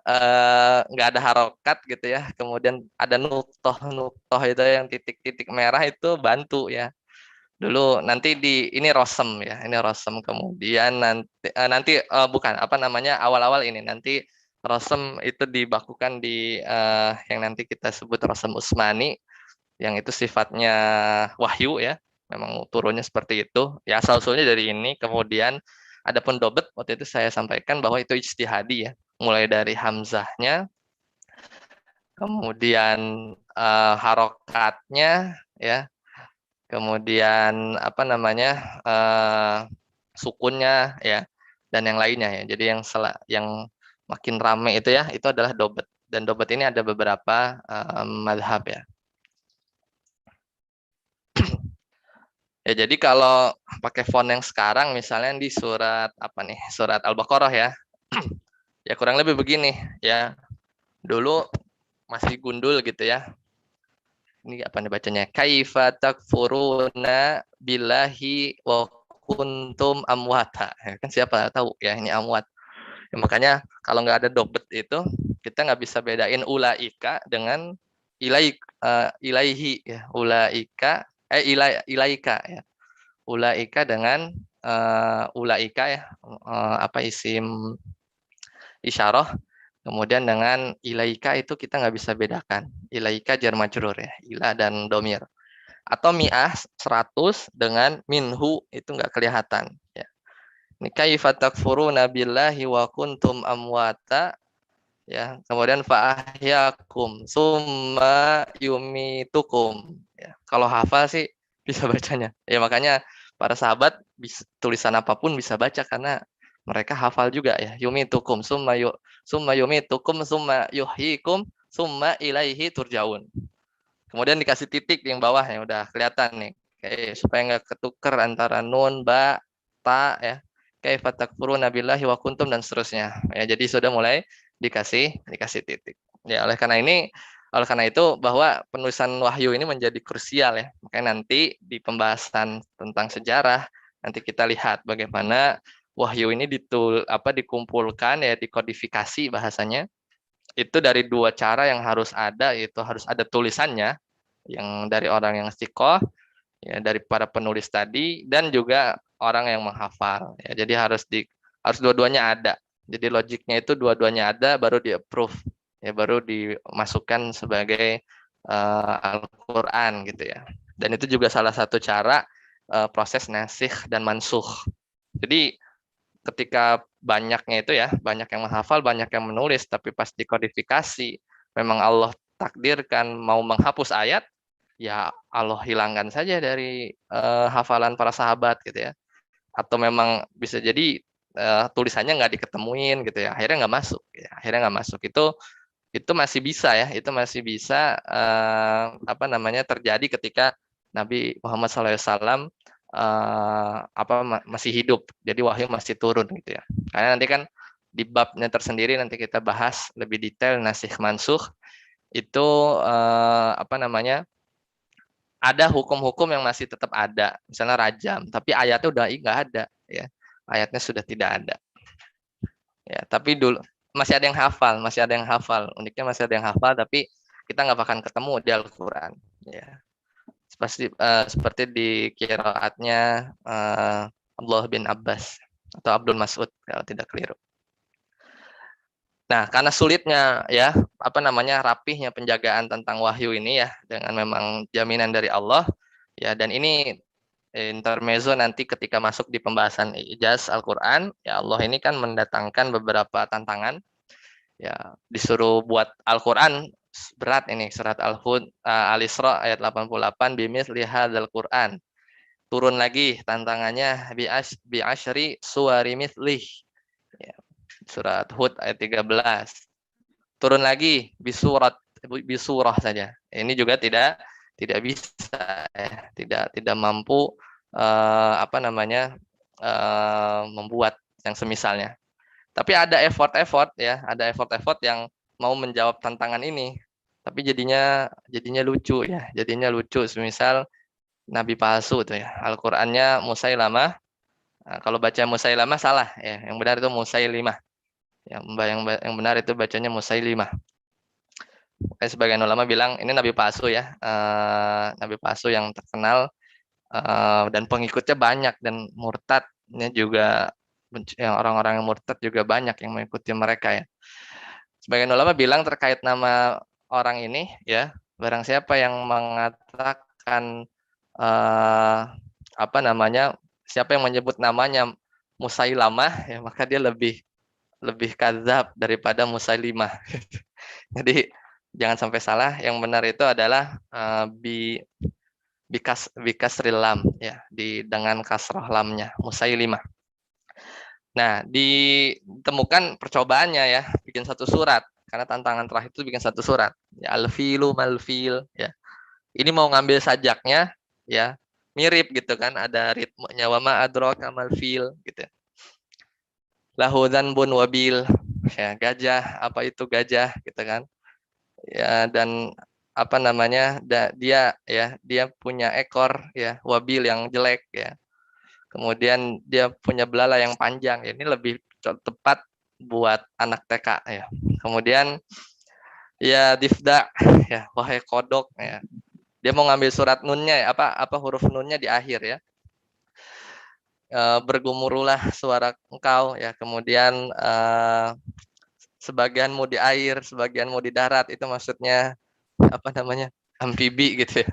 nggak ada harokat gitu ya. Kemudian ada nuktoh itu yang titik-titik merah itu bantu ya. Dulu nanti ini rosem ya, ini rosem. Kemudian nanti bukan apa namanya, awal-awal ini nanti rosem itu dibakukan di yang nanti kita sebut rosem Utsmani, yang itu sifatnya wahyu ya. Memang turunnya seperti itu. Ya asal-usulnya dari ini. Kemudian adapun dobet waktu itu saya sampaikan bahwa itu ijtihadi ya. Mulai dari hamzahnya, kemudian harokatnya ya, kemudian apa namanya sukunnya ya, dan yang lainnya ya. Jadi yang makin rame itu ya, itu adalah dobet, dan dobet ini ada beberapa madhab ya. Ya jadi kalau pakai font yang sekarang misalnya di surat apa nih, surat Al-Baqarah ya, ya kurang lebih begini ya. Dulu masih gundul gitu ya. Ini apa nih bacanya? Kaifa takfuruna billahi wa kuntum amwata. Ya, kan siapa tahu ya ini amwat. Ya, makanya kalau nggak ada dobet itu kita nggak bisa bedain ulaika dengan ilaihi ya. Ulaika ilaika ya. Ulaika dengan ulaika ya, apa isim isyarah. Kemudian dengan ilaika itu kita nggak bisa bedakan. Ilaika jar majrur ya, ila dan domir. Atau mi'ah 100 dengan minhu itu nggak kelihatan ya. Ini kaifa takfuruna billahi wa kuntum amwata ya. Kemudian fa'ahyakum summa yumitukum ya. Kalau hafal sih bisa bacanya. Ya makanya para sahabat tulisan apapun bisa baca karena mereka hafal juga ya. Yumitukum summa yumitukum summa yuhyikum summa ilaihi turjaun. Kemudian dikasih titik di yang bawah ya, udah kelihatan nih. Supaya nggak ketuker antara nun, ba, ta ya. Kaifa takfuruna billahi wa kuntum dan seterusnya. Ya, jadi sudah mulai dikasih titik. Ya, oleh karena itu bahwa penulisan wahyu ini menjadi krusial ya. Makanya nanti di pembahasan tentang sejarah nanti kita lihat bagaimana wahyu ini dikumpulkan ya, dikodifikasi bahasanya. Itu dari dua cara yang harus ada, yaitu harus ada tulisannya yang dari orang yang istiqoh ya, dari para penulis tadi, dan juga orang yang menghafal ya. Jadi harus dua-duanya ada. Jadi logiknya itu dua-duanya ada, baru di approve ya, baru dimasukkan sebagai Al-Qur'an gitu ya. Dan itu juga salah satu cara proses nasikh dan mansukh. Jadi ketika banyaknya itu ya, banyak yang menghafal, banyak yang menulis, tapi pas dikodifikasi memang Allah takdirkan mau menghapus ayat, ya Allah hilangkan saja dari hafalan para sahabat gitu ya. Atau memang bisa jadi tulisannya nggak diketemuin gitu ya, akhirnya nggak masuk ya. Akhirnya nggak masuk. Itu masih bisa ya, itu masih bisa terjadi ketika Nabi Muhammad SAW masih hidup, jadi wahyu masih turun gitu ya. Karena nanti kan di babnya tersendiri nanti kita bahas lebih detail nasikh mansukh itu ada hukum-hukum yang masih tetap ada, misalnya rajam, tapi ayatnya udah nggak ada ya, ayatnya sudah tidak ada ya. Tapi dulu masih ada yang hafal, uniknya masih ada yang hafal, tapi kita nggak akan ketemu di Al-Quran ya. Seperti di qiraatnya Abdullah bin Abbas atau Abdul Mas'ud kalau tidak keliru. Nah, karena sulitnya ya, rapihnya penjagaan tentang wahyu ini ya, dengan memang jaminan dari Allah ya, dan ini intermezzo nanti ketika masuk di pembahasan ijaz Al-Qur'an, ya Allah ini kan mendatangkan beberapa tantangan. Ya, disuruh buat Al-Qur'an berat ini, surat Al-Isra ayat 88, bimitsli hadzal Qur'an. Turun lagi tantangannya bi asyri suwari mithlih. Ya, surat Hud ayat 13. Turun lagi bisurah saja. Ini juga tidak bisa ya, tidak mampu membuat yang semisalnya. Tapi ada effort ya, yang mau menjawab tantangan ini. Tapi jadinya lucu ya, semisal nabi palsu tuh ya. Al-Qur'annya Musailamah. Nah, kalau baca Musailamah salah ya, yang benar itu Musailimah. Yang benar itu bacanya Musailimah. Sebagian ulama bilang ini nabi palsu ya, nabi palsu yang terkenal dan pengikutnya banyak, dan murtadnya juga, yang orang-orang yang murtad juga banyak yang mengikuti mereka ya. Sebagian ulama bilang terkait nama orang ini ya, barang siapa yang mengatakan siapa yang menyebut namanya Musailamah ya, maka dia lebih kadzab daripada Musailimah. Jadi jangan sampai salah, yang benar itu adalah bikasril lam ya, dengan kasroh lamnya, Musailimah. Nah, ditemukan percobaannya ya, bikin satu surat, karena tantangan terakhir itu bikin satu surat ya, al-filu malfil ya. Ini mau ngambil sajaknya ya, mirip gitu kan, ada ritmenya, wa ma adraka malfil gitu. Lahu dzanbun wabil ya, gajah, apa itu gajah gitu kan ya, dan dia punya ekor ya, wabil yang jelek ya, kemudian dia punya belalai yang panjang ya. Ini lebih tepat buat anak TK ya. Kemudian ya difda ya, wahai kodok ya, dia mau ngambil surat nunnya ya, huruf nunnya di akhir ya. Bergumurulah suara engkau ya, kemudian sebagianmu di air, sebagianmu di darat, itu maksudnya amfibi gitu ya.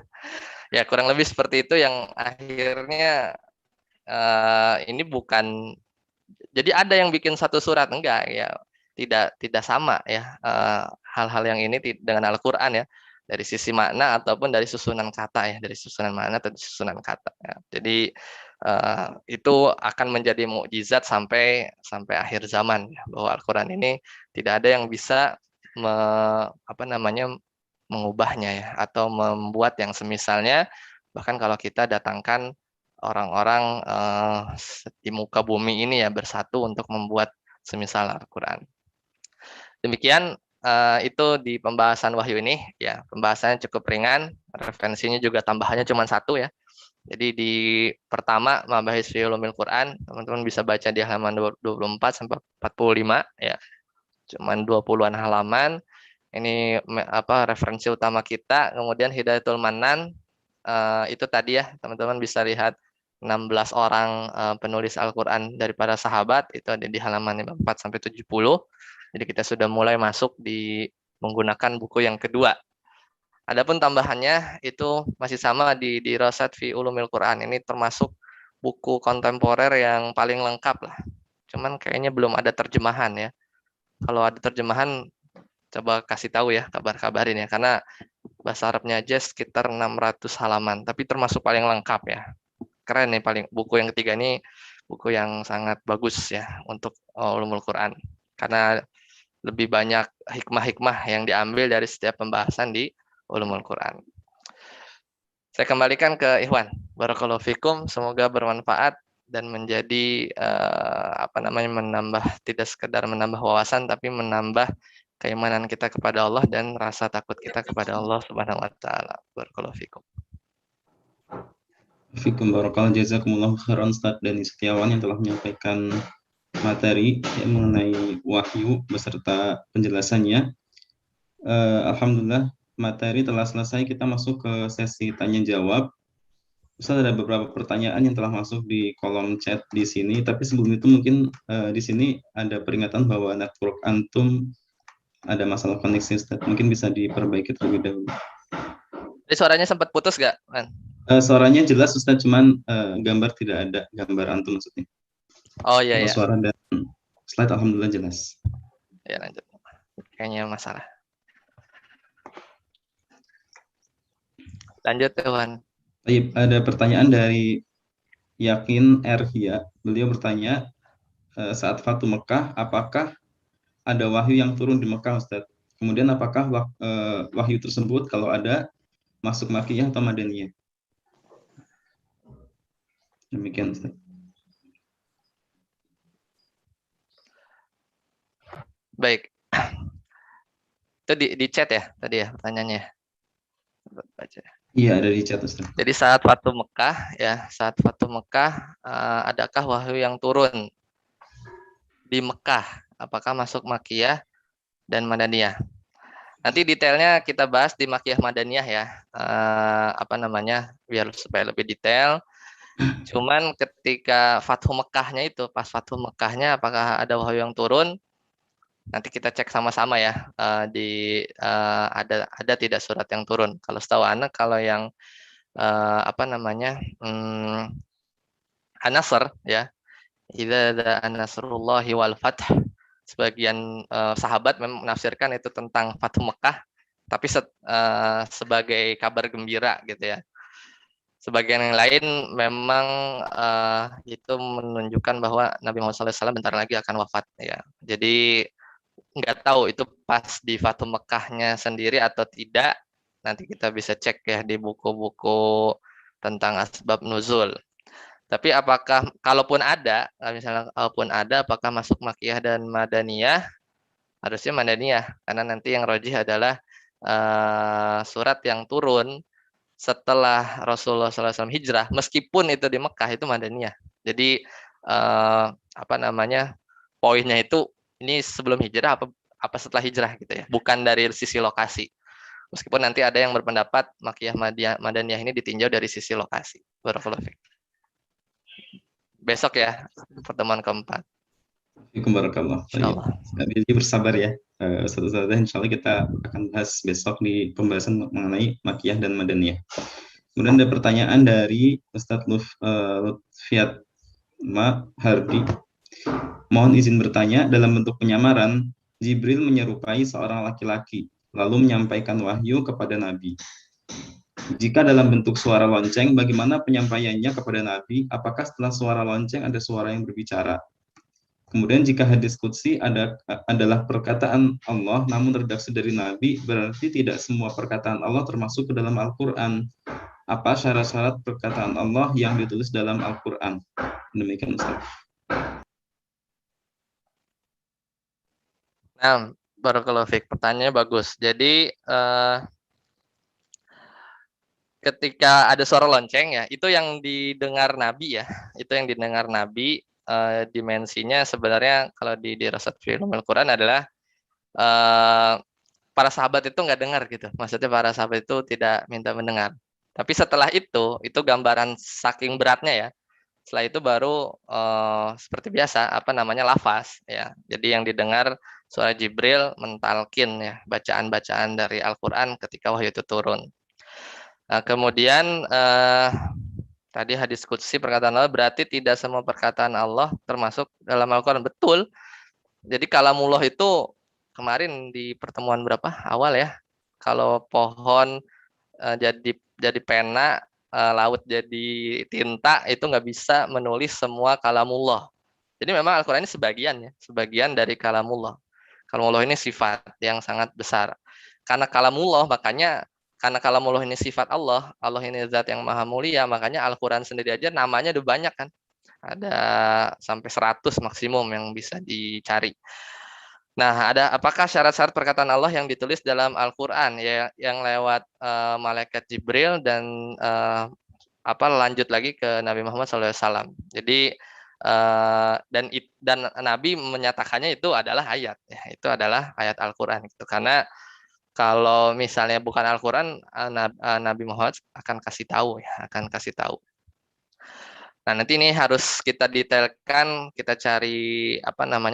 Ya kurang lebih seperti itu, yang akhirnya ini bukan, jadi ada yang bikin satu surat, enggak ya, tidak sama ya hal-hal yang ini dengan Al-Qur'an ya, dari sisi makna ataupun dari susunan kata ya, dari susunan makna atau susunan kata ya. Jadi itu akan menjadi mukjizat sampai akhir zaman ya, bahwa Al-Qur'an ini tidak ada yang bisa mengubahnya ya, atau membuat yang semisalnya. Bahkan kalau kita datangkan orang-orang di muka bumi ini ya, bersatu untuk membuat semisal Al-Qur'an. Demikian itu di pembahasan wahyu ini ya, pembahasannya cukup ringan, referensinya juga tambahannya cuma satu ya. Jadi di pertama Mabahis fi Ulumil Quran, teman-teman bisa baca di halaman 24 sampai 45 ya. Cuman 20-an halaman. Ini referensi utama kita. Kemudian Hidayatul Manan itu tadi ya, teman-teman bisa lihat 16 orang penulis Al-Qur'an dari para sahabat, itu ada di halaman 54 sampai 70. Jadi kita sudah mulai masuk di menggunakan buku yang kedua. Adapun tambahannya itu masih sama di Dirasat fi Ulumil Quran. Ini termasuk buku kontemporer yang paling lengkap lah. Cuman kayaknya belum ada terjemahan ya. Kalau ada terjemahan, coba kasih tahu ya, kabar-kabarin ya. Karena bahasa Arabnya aja sekitar 600 halaman, tapi termasuk paling lengkap ya. Keren nih, buku yang ketiga ini buku yang sangat bagus ya untuk Ulumul Quran. Karena lebih banyak hikmah-hikmah yang diambil dari setiap pembahasan di Ulumul Quran. Saya kembalikan ke Ikhwan. Barakallahu fikum, semoga bermanfaat dan menjadi menambah, tidak sekedar menambah wawasan tapi menambah keimanan kita kepada Allah dan rasa takut kita kepada Allah Subhanahu wa taala. Barakallahu fikum. Fikum barakallahu, jazakumullah khairan Ustaz Dani Setiawan yang telah menyampaikan materi mengenai wahyu beserta penjelasannya. Alhamdulillah materi telah selesai, kita masuk ke sesi tanya jawab. Ustaz, ada beberapa pertanyaan yang telah masuk di kolom chat di sini, tapi sebelum itu mungkin di sini ada peringatan bahwa network antum ada masalah koneksi, Ustaz. Mungkin bisa diperbaiki terlebih dahulu. Jadi suaranya sempat putus nggak, Man? Suaranya jelas, Ustaz, cuman gambar tidak ada, gambar antum maksudnya. Oh iya ya. Suara dan slide alhamdulillah jelas. Ya lanjut. Kayaknya masalah. Lanjut, Tuhan. Ada pertanyaan dari Yakin Erhia. Beliau bertanya, saat Fatu Mekah, apakah ada wahyu yang turun di Mekah, Ustaz? Kemudian apakah wahyu tersebut kalau ada masuk Makkiyah atau Madaniyah? Demikian, Ustaz. Baik. Itu di chat ya tadi ya pertanyaannya. Baca. Iya, ada di chat, Ustaz. Jadi saat Fatu Mekah ya, saat Fatu Mekah adakah wahyu yang turun di Mekah? Apakah masuk Makkiyah dan Madaniyah? Nanti detailnya kita bahas di Makkiyah Madaniyah ya. Biar supaya lebih detail. Cuman ketika Fathu Mekahnya itu, pas Fathu Mekahnya apakah ada wahyu yang turun? Nanti kita cek sama-sama ya, ada tidak surat yang turun. Kalau setahu anak, kalau yang An-Nasr ya, idza an-nasrullahi wal fath, sebagian sahabat menafsirkan itu tentang Fathu Mekah, tapi sebagai kabar gembira gitu ya. Sebagian yang lain memang itu menunjukkan bahwa Nabi Muhammad SAW bentar lagi akan wafat ya. Jadi nggak tahu itu pas di Fatu Mekahnya sendiri atau tidak. Nanti kita bisa cek ya di buku-buku tentang asbab nuzul. Tapi apakah kalaupun ada, apakah masuk Makkiyah dan Madaniyah? Harusnya Madaniyah, karena nanti yang rajih adalah surat yang turun setelah Rasulullah SAW hijrah, meskipun itu di Mekah, itu Madaniyah. Jadi poinnya itu ini sebelum hijrah apa setelah hijrah gitu ya, bukan dari sisi lokasi. Meskipun nanti ada yang berpendapat Makkiyah Madaniyah ini ditinjau dari sisi lokasi. Barakallahu fiik. Besok ya pertemuan keempat. Barakallah. Jadi bersabar ya, Ustaz. Insya Allah kita akan bahas besok di pembahasan mengenai Makkiyah dan Madaniyah. Kemudian ada pertanyaan dari Ustadz Lutfiat Hardi. Mohon izin bertanya, dalam bentuk penyamaran, Jibril menyerupai seorang laki-laki, lalu menyampaikan wahyu kepada Nabi. Jika dalam bentuk suara lonceng, bagaimana penyampaiannya kepada Nabi? Apakah setelah suara lonceng ada suara yang berbicara? Kemudian jika hadis qudsi adalah perkataan Allah, namun redaksi dari Nabi, berarti tidak semua perkataan Allah termasuk ke dalam Al-Quran. Apa syarat-syarat perkataan Allah yang ditulis dalam Al-Quran? Demikian, Ustaz. Nah, Barakallahu fiik. Pertanyaannya bagus. Jadi ketika ada suara lonceng ya, itu yang didengar Nabi ya. Itu yang didengar Nabi, dimensinya sebenarnya kalau di dirasat film Al-Qur'an adalah para sahabat itu nggak dengar gitu. Maksudnya para sahabat itu tidak minta mendengar. Tapi setelah itu gambaran saking beratnya ya. Setelah itu baru seperti biasa apa namanya lafaz ya. Jadi yang didengar suara Jibril mentalkin ya bacaan-bacaan dari Al-Qur'an ketika wahyu itu turun. Nah, kemudian tadi hadis qudsi perkataan Allah berarti tidak semua perkataan Allah termasuk dalam Al-Qur'an. Betul. Jadi kalamullah itu kemarin di pertemuan berapa awal ya. Kalau pohon jadi pena, laut jadi tinta itu nggak bisa menulis semua kalamullah. Jadi memang Al-Qur'an ini sebagian dari kalamullah. Kalamullah ini sifat yang sangat besar. Karena kalamullah ini sifat Allah, Allah ini zat yang maha mulia, makanya Al-Qur'an sendiri aja namanya udah banyak kan. Ada sampai 100 maksimum yang bisa dicari. Nah, apakah syarat-syarat perkataan Allah yang ditulis dalam Al-Qur'an ya yang lewat malaikat Jibril dan lanjut lagi ke Nabi Muhammad SAW. Jadi dan Nabi menyatakannya itu adalah ayat ya, itu adalah ayat Al-Qur'an gitu. Karena kalau misalnya bukan Al-Qur'an, Nabi Muhammad akan kasih tahu ya, akan kasih tahu. Nah, nanti ini harus kita detailkan, kita cari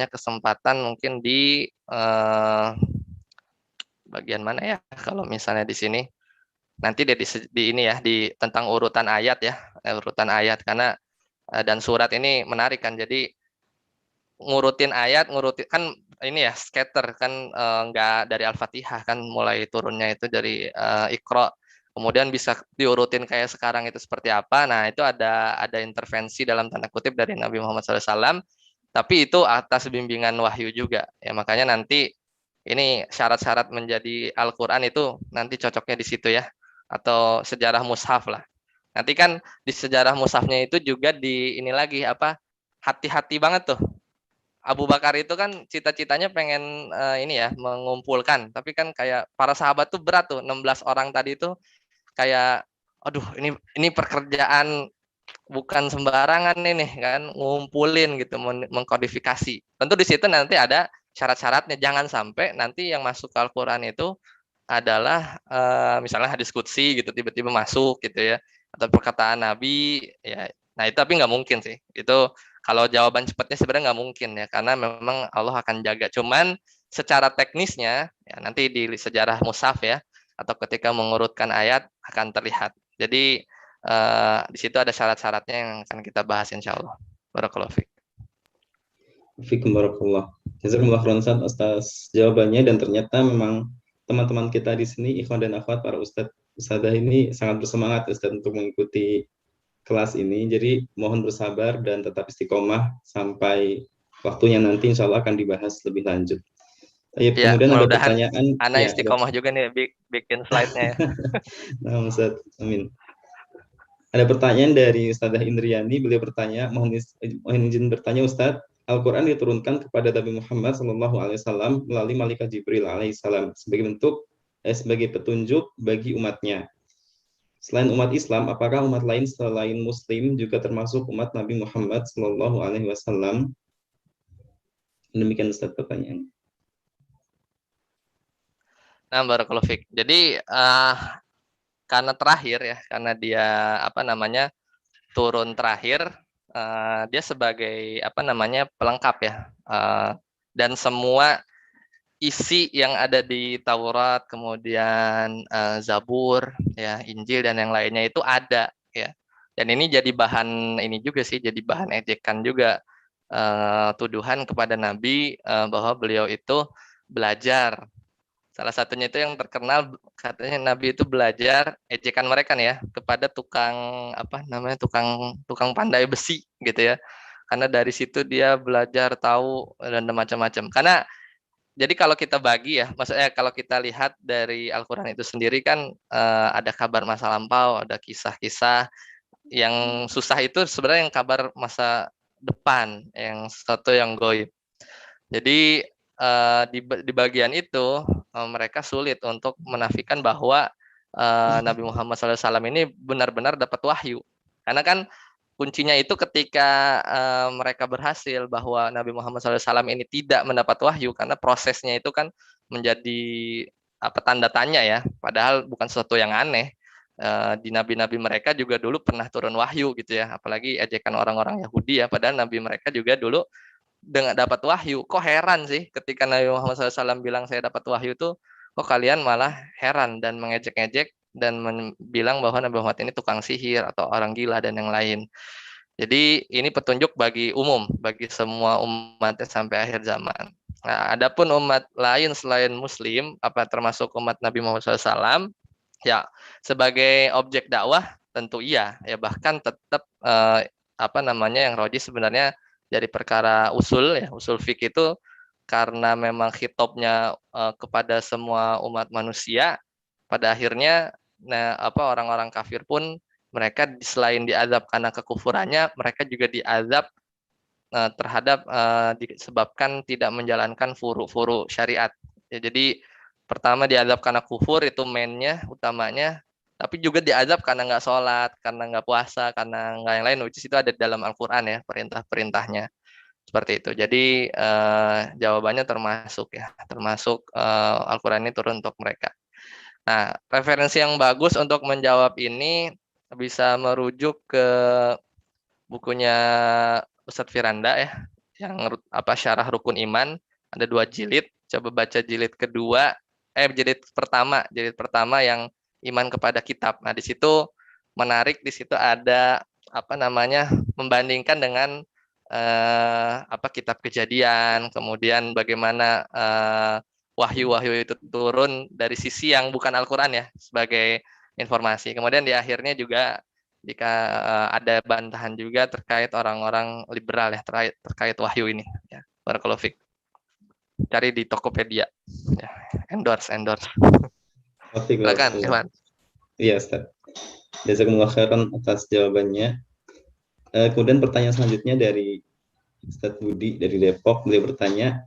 kesempatan mungkin di bagian mana ya kalau misalnya di sini. Nanti di ini ya di tentang urutan ayat ya, urutan ayat karena dan surat ini menarik kan. Jadi ngurutin kan ini ya scatter kan nggak dari Al-Fatihah kan mulai turunnya itu dari Iqra. Kemudian bisa diurutin kayak sekarang itu seperti apa. Nah, itu ada intervensi dalam tanda kutip dari Nabi Muhammad SAW, tapi itu atas bimbingan wahyu juga. Ya, makanya nanti ini syarat-syarat menjadi Al-Qur'an itu nanti cocoknya di situ ya. Atau sejarah mushaf lah. Nanti kan di sejarah mushafnya itu juga di ini lagi hati-hati banget tuh. Abu Bakar itu kan cita-citanya pengen ini ya mengumpulkan, tapi kan kayak para sahabat tuh berat tuh 16 orang tadi itu kayak aduh ini pekerjaan bukan sembarangan ini kan ngumpulin gitu mengkodifikasi. Tentu di situ nanti ada syarat-syaratnya, jangan sampai nanti yang masuk ke Al-Qur'an itu adalah misalnya hadis qudsi gitu tiba-tiba masuk gitu ya atau perkataan Nabi ya. Nah, itu tapi nggak mungkin sih. Itu kalau jawaban cepatnya sebenarnya nggak mungkin ya karena memang Allah akan jaga. Cuman secara teknisnya ya nanti di sejarah mushaf ya atau ketika mengurutkan ayat akan terlihat. Jadi di situ ada syarat-syaratnya yang akan kita bahas insya Allah. Barakallahu fiik. Fikum barakallah. Jazakumullah khairan atas jawabannya dan ternyata memang teman-teman kita di sini ikhwan dan akhwat para ustadzah ini sangat bersemangat Ustadz untuk mengikuti kelas ini. Jadi mohon bersabar dan tetap istiqomah sampai waktunya nanti insya Allah akan dibahas lebih lanjut. Ya, kemudian ada pertanyaan. Ana istiqomah juga nih bikin slide-nya ya. Nah, Ustadz, amin. Ada pertanyaan dari Ustadzah Indriani. Beliau bertanya, mohon izin bertanya Ustadz, Al-Quran diturunkan kepada Nabi Muhammad SAW melalui malaikat Jibril alaihissalam sebagai petunjuk bagi umatnya. Selain umat Islam, apakah umat lain selain Muslim juga termasuk umat Nabi Muhammad SAW? Demikian Ustaz pertanyaan. Nah, barakallahu fiik. Jadi karena terakhir ya, karena dia turun terakhir, dia sebagai pelengkap ya, dan semua isi yang ada di Taurat, kemudian Zabur, ya Injil dan yang lainnya itu ada ya. Dan ini jadi bahan ini juga sih, jadi bahan ejekan juga tuduhan kepada Nabi bahwa beliau itu belajar. Salah satunya itu yang terkenal katanya Nabi itu belajar ejekan mereka nih ya kepada tukang tukang pandai besi gitu ya. Karena dari situ dia belajar tahu dan macam-macam. Karena jadi kalau kita bagi ya, maksudnya kalau kita lihat dari Al-Qur'an itu sendiri kan ada kabar masa lampau, ada kisah-kisah yang susah itu sebenarnya yang kabar masa depan, yang sesuatu yang gaib. Jadi di bagian itu mereka sulit untuk menafikan bahwa Nabi Muhammad SAW ini benar-benar dapat wahyu. Karena kan kuncinya itu ketika mereka berhasil bahwa Nabi Muhammad SAW ini tidak mendapat wahyu, karena prosesnya itu kan menjadi tanda tanya ya. Padahal bukan sesuatu yang aneh. Di nabi-nabi mereka juga dulu pernah turun wahyu gitu ya. Apalagi ejekan orang-orang Yahudi ya. Padahal nabi mereka juga dulu dengan dapat wahyu. Kok heran sih ketika Nabi Muhammad SAW bilang saya dapat wahyu itu, kok kalian malah heran dan mengejek-ngejek dan bilang bahwa Nabi Muhammad ini tukang sihir atau orang gila dan yang lain. Jadi ini petunjuk bagi umum, bagi semua umatnya sampai akhir zaman. Nah, adapun umat lain selain Muslim, termasuk umat Nabi Muhammad SAW, ya sebagai objek dakwah tentu iya, ya bahkan tetap yang roji sebenarnya dari perkara usul ya, usul fikih itu karena memang khitobnya kepada semua umat manusia, pada akhirnya orang-orang kafir pun mereka selain diazab karena kekufurannya, mereka juga diazab terhadap disebabkan tidak menjalankan furu-furu syariat. Ya, jadi pertama diazab karena kufur, itu mainnya, utamanya, tapi juga diazab karena nggak sholat, karena nggak puasa, karena nggak yang lain, which is itu ada dalam Al-Quran ya, perintah-perintahnya. Seperti itu. Jadi jawabannya termasuk Al-Quran ini turun untuk mereka. Nah, referensi yang bagus untuk menjawab ini bisa merujuk ke bukunya Ustadz Firanda ya, yang syarah Rukun Iman, ada 2 jilid. Coba baca jilid pertama yang iman kepada kitab. Nah, di situ menarik, di situ ada membandingkan dengan kitab Kejadian, kemudian bagaimana wahyu-wahyu itu turun dari sisi yang bukan Al-Qur'an ya, sebagai informasi. Kemudian di akhirnya juga jika ada bantahan juga terkait orang-orang liberal ya, terkait wahyu ini ya. Barakallahu fiik. Cari di Tokopedia ya. Endorse. Silakan Irwan. Iya Ustaz, jazakumullah khairan atas jawabannya. Kemudian pertanyaan selanjutnya dari Ustadz Budi dari Depok. Beliau bertanya,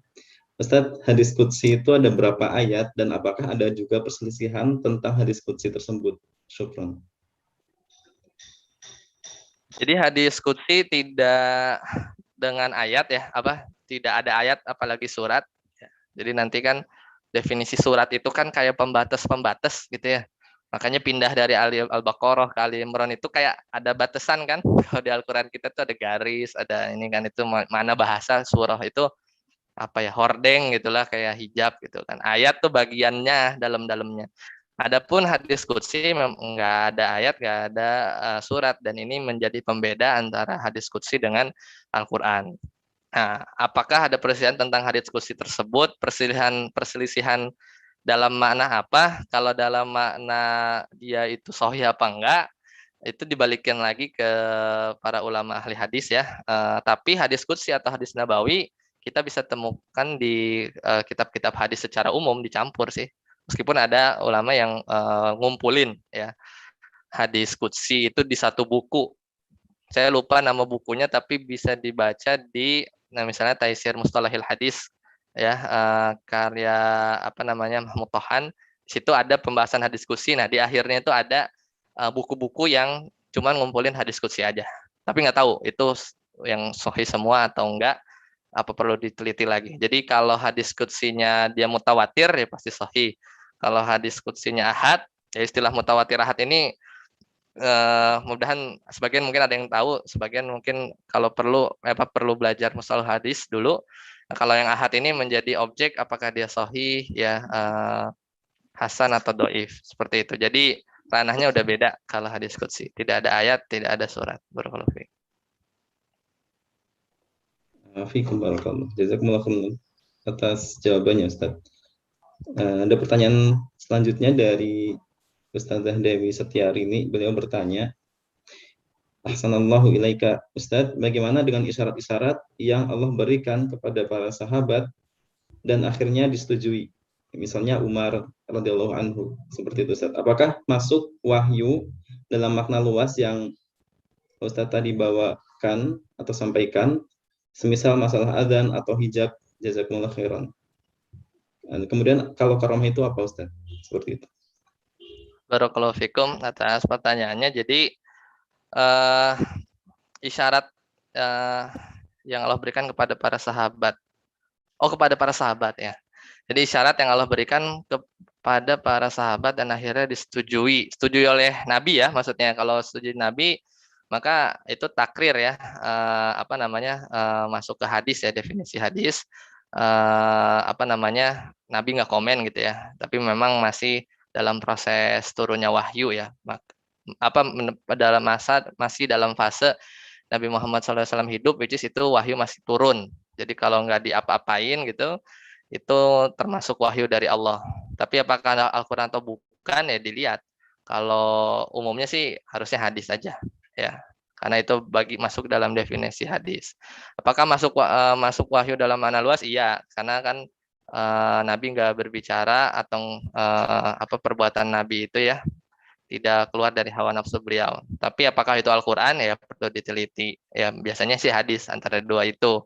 Ustadz, hadis qudsi itu ada berapa ayat dan apakah ada juga perselisihan tentang hadis qudsi tersebut? Syukran. Jadi hadis qudsi tidak dengan ayat ya, tidak ada ayat apalagi surat. Jadi nanti kan definisi surat itu kan kayak pembatas gitu ya. Makanya pindah dari Al-Baqarah ke Ali Imran itu kayak ada batasan kan. Kalau di Al-Qur'an kita tuh ada garis, ada ini kan, itu mana bahasa surah itu hordeng gitulah, kayak hijab gitu kan. Ayat tuh bagiannya dalam-dalamnya. Adapun hadis qudsi nggak ada ayat, nggak ada surat, dan ini menjadi pembeda antara hadis qudsi dengan Al-Qur'an. Nah, apakah ada perselisihan tentang hadis qudsi tersebut? Perselisihan dalam makna apa? Kalau dalam makna dia itu sahih apa enggak, itu dibalikin lagi ke para ulama ahli hadis ya. Tapi hadis qudsi atau hadis nabawi kita bisa temukan di kitab-kitab hadis secara umum, dicampur sih. Meskipun ada ulama yang ngumpulin ya hadis qudsi itu di satu buku. Saya lupa nama bukunya, tapi bisa dibaca di misalnya Taisir Mustalahil Hadis ya, karya Mahmud Tohan. Di situ ada pembahasan hadis qudsi. Nah, di akhirnya itu ada buku-buku yang cuma ngumpulin hadis qudsi aja. Tapi nggak tahu itu yang sahih semua atau enggak, apa perlu diteliti lagi. Jadi kalau hadis qudsinya dia mutawatir ya pasti sahih. Kalau hadis qudsinya ahad, ya istilah mutawatir ahad ini mudahan sebagian mungkin ada yang tahu, sebagian mungkin kalau perlu belajar mustalah hadis dulu. Nah, kalau yang ahad ini menjadi objek apakah dia sahih ya, hasan atau doif, seperti itu. Jadi ranahnya udah beda kalau hadis qudsi. Tidak ada ayat, tidak ada surat. Barakallahu fiik. Fiikum barakallah. Jazakumullah khairan atas jawabannya Ustaz. Ada pertanyaan selanjutnya dari Ustazah Dewi Setiarini. Beliau bertanya, Ahsanallahu ilaika Ustaz, bagaimana dengan isyarat-isyarat yang Allah berikan kepada para sahabat dan akhirnya disetujui? Misalnya Umar radhiyallahu anhu, seperti itu Ustaz. Apakah masuk wahyu dalam makna luas yang Ustaz tadi bawakan atau sampaikan, semisal masalah adzan atau hijab? Jazakumullah khairan. Kemudian kalau karomah itu apa Ustaz? Seperti itu. Barakallahu fikum atas pertanyaannya. Jadi isyarat yang Allah berikan kepada para sahabat. Oh, kepada para sahabat ya. Jadi isyarat yang Allah berikan kepada para sahabat dan akhirnya disetujui oleh Nabi ya, maksudnya kalau setujui Nabi maka itu takrir ya, masuk ke hadis ya, definisi hadis, Nabi nggak komen gitu ya, tapi memang masih dalam proses turunnya wahyu ya, masih dalam fase Nabi Muhammad SAW hidup, which is itu wahyu masih turun. Jadi kalau nggak diapa-apain gitu, itu termasuk wahyu dari Allah. Tapi apakah Al-Quran atau bukan ya dilihat. Kalau umumnya sih harusnya hadis saja ya, karena itu masuk dalam definisi hadis. Apakah masuk wahyu dalam makna luas? Iya, karena kan Nabi nggak berbicara atau perbuatan Nabi itu ya tidak keluar dari hawa nafsu beliau. Tapi apakah itu Al-Quran ya perlu diteliti. Ya biasanya sih hadis antara dua itu.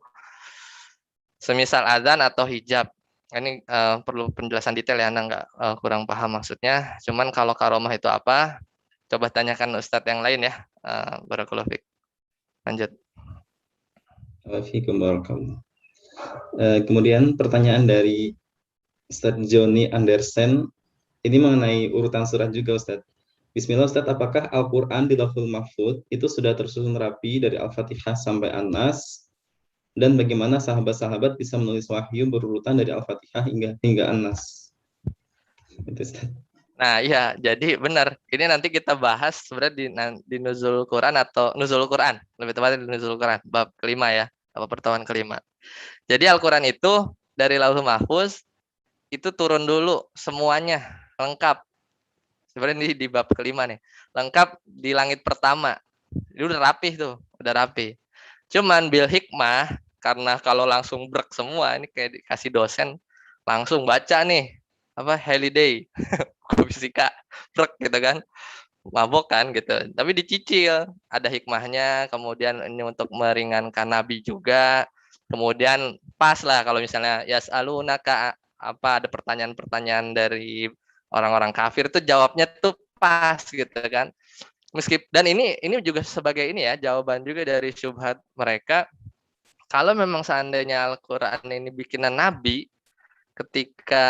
Semisal azan atau hijab. Ini perlu penjelasan detail ya, Anda nggak kurang paham maksudnya. Cuman kalau karomah itu apa? Coba tanyakan Ustadz yang lain ya. Barakallahu fiik. Lanjut. Kemudian pertanyaan dari Ustadz Joni Andersen, ini mengenai urutan surat juga Ustadz. Bismillah Ustadz, apakah Al-Quran di Lauhul Mahfuz itu sudah tersusun rapi dari Al-Fatihah sampai An-Nas? Dan bagaimana sahabat-sahabat bisa menulis wahyu berurutan dari Al-Fatihah hingga An-Nas? Nah, iya, jadi benar. Ini nanti kita bahas sebenarnya di Nuzul Quran atau Nuzul Quran, lebih tepatnya di Nuzul Quran, bab kelima ya, pertemuan kelima. Jadi Al-Quran itu dari Lauhul Mahfuz itu turun dulu semuanya lengkap. Sebenarnya di bab kelima nih, lengkap di langit pertama. Ini udah rapih tuh, udah rapih. Cuman bil hikmah, karena kalau langsung brek semua, ini kayak dikasih dosen, langsung baca nih, holiday, fisika, brek gitu kan, mabok kan gitu. Tapi dicicil, ada hikmahnya, kemudian ini untuk meringankan Nabi juga, kemudian pas lah kalau misalnya, yas'alunaka, ada pertanyaan-pertanyaan dari orang-orang kafir, tuh jawabnya tuh pas gitu kan. Dan ini juga sebagai ini ya, jawaban juga dari syubhat mereka. Kalau memang seandainya Al-Quran ini bikinan Nabi, ketika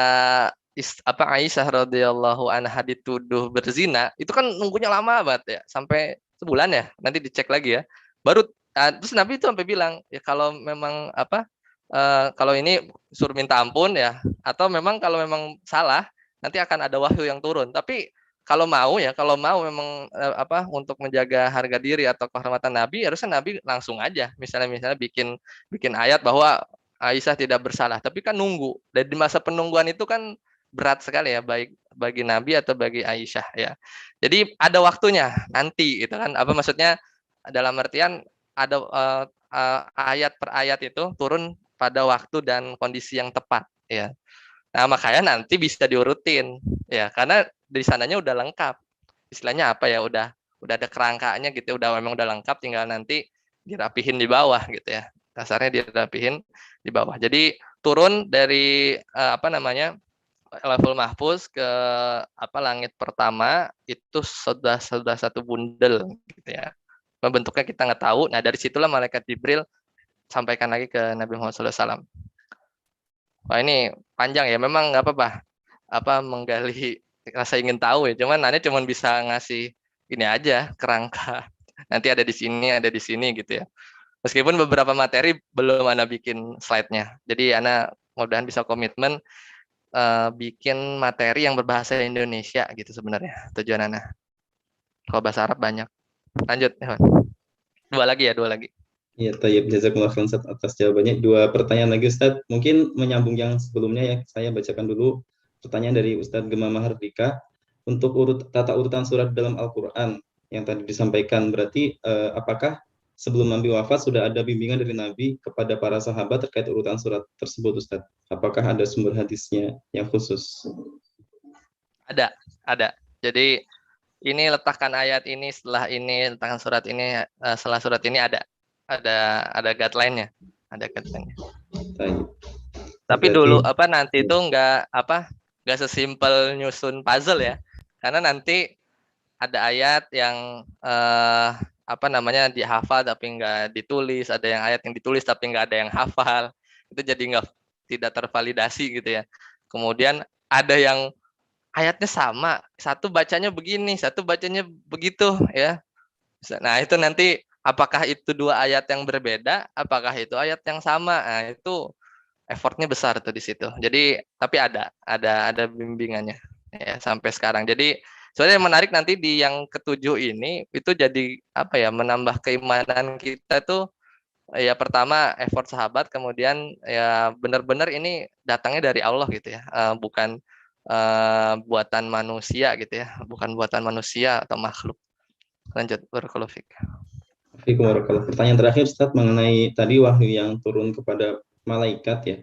Aisyah radhiyallahu anha dituduh berzina, itu kan nunggunya lama banget ya, sampai sebulan ya, nanti dicek lagi ya. Baru terus Nabi itu sampai bilang, ya kalau memang kalau ini suruh minta ampun ya, atau memang kalau memang salah, nanti akan ada wahyu yang turun. Tapi kalau mau memang untuk menjaga harga diri atau kehormatan Nabi, harusnya Nabi langsung aja misalnya bikin ayat bahwa Aisyah tidak bersalah, tapi kan nunggu. Dan di masa penungguan itu kan berat sekali ya, baik bagi Nabi atau bagi Aisyah ya. Jadi ada waktunya nanti gitu kan. Apa maksudnya, dalam artian ada ayat per ayat itu turun pada waktu dan kondisi yang tepat ya. Nah, makanya nanti bisa diurutin ya, karena di sananya udah lengkap. Istilahnya apa ya, udah ada kerangkanya gitu, memang udah lengkap, tinggal nanti dirapihin di bawah gitu ya. Dasarnya dirapihin di bawah. Jadi turun dari Lauhul Mahfuz ke langit pertama itu sudah satu bundel gitu ya. Bentuknya kita nggak tahu. Nah, dari situlah malaikat Jibril sampaikan lagi ke Nabi Muhammad SAW. Wah, ini panjang ya, memang nggak apa-apa menggali rasa ingin tahu ya, cuman Anda cuma bisa ngasih ini aja, kerangka. Nanti ada di sini gitu ya. Meskipun beberapa materi belum Anda bikin slide-nya. Jadi Anda mudah-mudahan bisa komitmen bikin materi yang berbahasa Indonesia gitu sebenarnya tujuan Anda. Kalau bahasa Arab banyak. Lanjut, dua lagi. Iya, Tayyib, jazakumullah khairan Ustaz atas jawabannya. Dua pertanyaan lagi Ustaz, mungkin menyambung yang sebelumnya ya, saya bacakan dulu pertanyaan dari Ustaz Gema Mahardika. Untuk tata urutan surat dalam Al-Quran yang tadi disampaikan, berarti apakah sebelum Nabi wafat sudah ada bimbingan dari Nabi kepada para sahabat terkait urutan surat tersebut Ustaz? Apakah ada sumber hadisnya yang khusus? Ada. Jadi ini letakkan ayat ini, letakkan surat ini, setelah surat ini ada guideline-nya. Ada guideline-nya. Tapi Berarti dulu nanti itu nggak sesimpel nyusun puzzle ya. Karena nanti ada ayat yang dihafal tapi nggak ditulis, ada yang ayat yang ditulis tapi nggak ada yang hafal. Itu jadi tidak tervalidasi gitu ya. Kemudian ada yang ayatnya sama, satu bacanya begini, satu bacanya begitu ya. Nah, itu nanti apakah itu dua ayat yang berbeda, apakah itu ayat yang sama? Nah, itu effortnya besar tuh di situ. Jadi tapi ada bimbingannya ya sampai sekarang. Jadi soalnya yang menarik nanti di yang ketujuh ini itu jadi menambah keimanan kita tuh ya pertama effort sahabat, kemudian ya benar-benar ini datangnya dari Allah gitu ya, bukan buatan manusia gitu ya, bukan buatan manusia atau makhluk. Lanjut, barakallahu fiik. Pertanyaan terakhir Ustaz mengenai tadi wahyu yang turun kepada malaikat ya.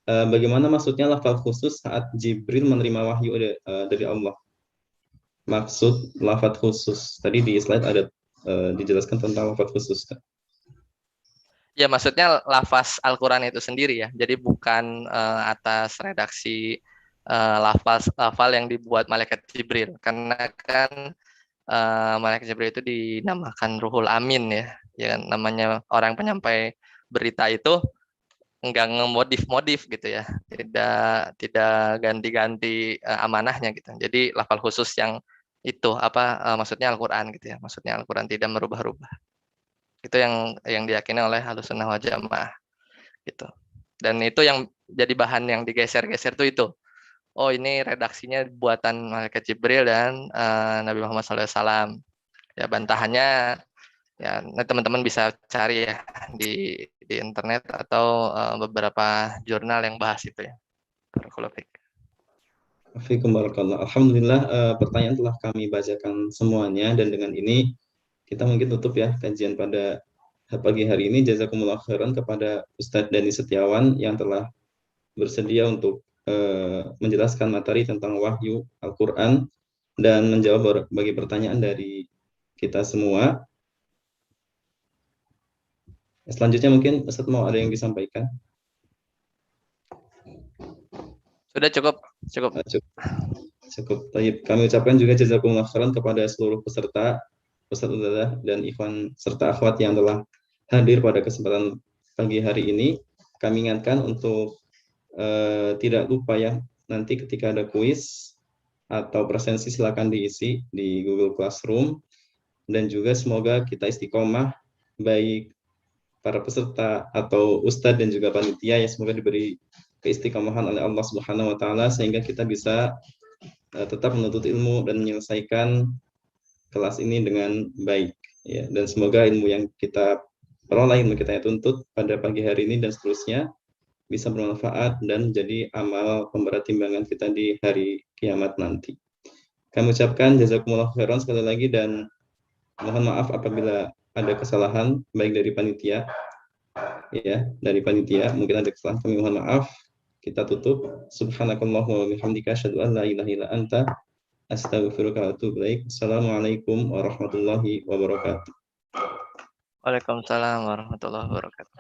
Bagaimana maksudnya lafal khusus saat Jibril menerima wahyu dari Allah? Maksud lafaz khusus. Tadi di slide ada dijelaskan tentang lafaz khusus. Ya, maksudnya lafaz Al-Quran itu sendiri ya. Jadi bukan atas redaksi lafal yang dibuat malaikat Jibril. Karena kan malaikat Jibril itu dinamakan Ruhul Amin ya. Ya namanya orang penyampai berita itu enggak ngemodif-modif gitu ya. Tidak ganti-ganti amanahnya gitu. Jadi lafal khusus yang itu maksudnya Al-Quran gitu ya. Maksudnya Al-Quran tidak merubah-rubah. Itu yang diyakini oleh Ahlussunnah wal Jamaah gitu. Dan itu yang jadi bahan yang digeser-geser tuh itu. Oh, ini redaksinya buatan malaikat Jibril dan Nabi Muhammad SAW. Ya bantahannya ya teman-teman bisa cari ya di internet atau beberapa jurnal yang bahas itu ya. Alhamdulillah pertanyaan telah kami bacakan semuanya dan dengan ini kita mungkin tutup ya kajian pada pagi hari ini. Jazakumullah khairan kepada Ustadz Dani Setiawan yang telah bersedia untuk menjelaskan materi tentang wahyu Al-Quran dan menjawab berbagai pertanyaan dari kita semua. Selanjutnya mungkin Ustadz mau ada yang disampaikan? Sudah cukup. Cukup. Kami ucapkan juga jazakumullah khairan kepada seluruh peserta, Ustadz Udalah dan Ikhwan serta akhwat yang telah hadir pada kesempatan pagi hari ini. Kami ingatkan untuk tidak lupa ya, nanti ketika ada kuis atau presensi silakan diisi di Google Classroom, dan juga semoga kita istiqomah baik para peserta atau ustadz dan juga panitia ya, semoga diberi keistiqomahan oleh Allah Subhanahu wa taala sehingga kita bisa tetap menuntut ilmu dan menyelesaikan kelas ini dengan baik ya, dan semoga ilmu yang kita peroleh, ilmu kita yang tuntut pada pagi hari ini dan seterusnya bisa bermanfaat dan jadi amal pemberat timbangan kita di hari kiamat nanti. Kami ucapkan jazakumullah khairan sekali lagi dan mohon maaf apabila ada kesalahan baik dari panitia ya, dari panitia mungkin ada kesalahan, kami mohon maaf. Kita tutup. Subhanakallahumma wa bihamdika asyhadu an la ilaha illa anta astaghfiruka wa atubu ilaik. Assalamualaikum warahmatullahi wabarakatuh. Waalaikumsalam warahmatullahi wabarakatuh.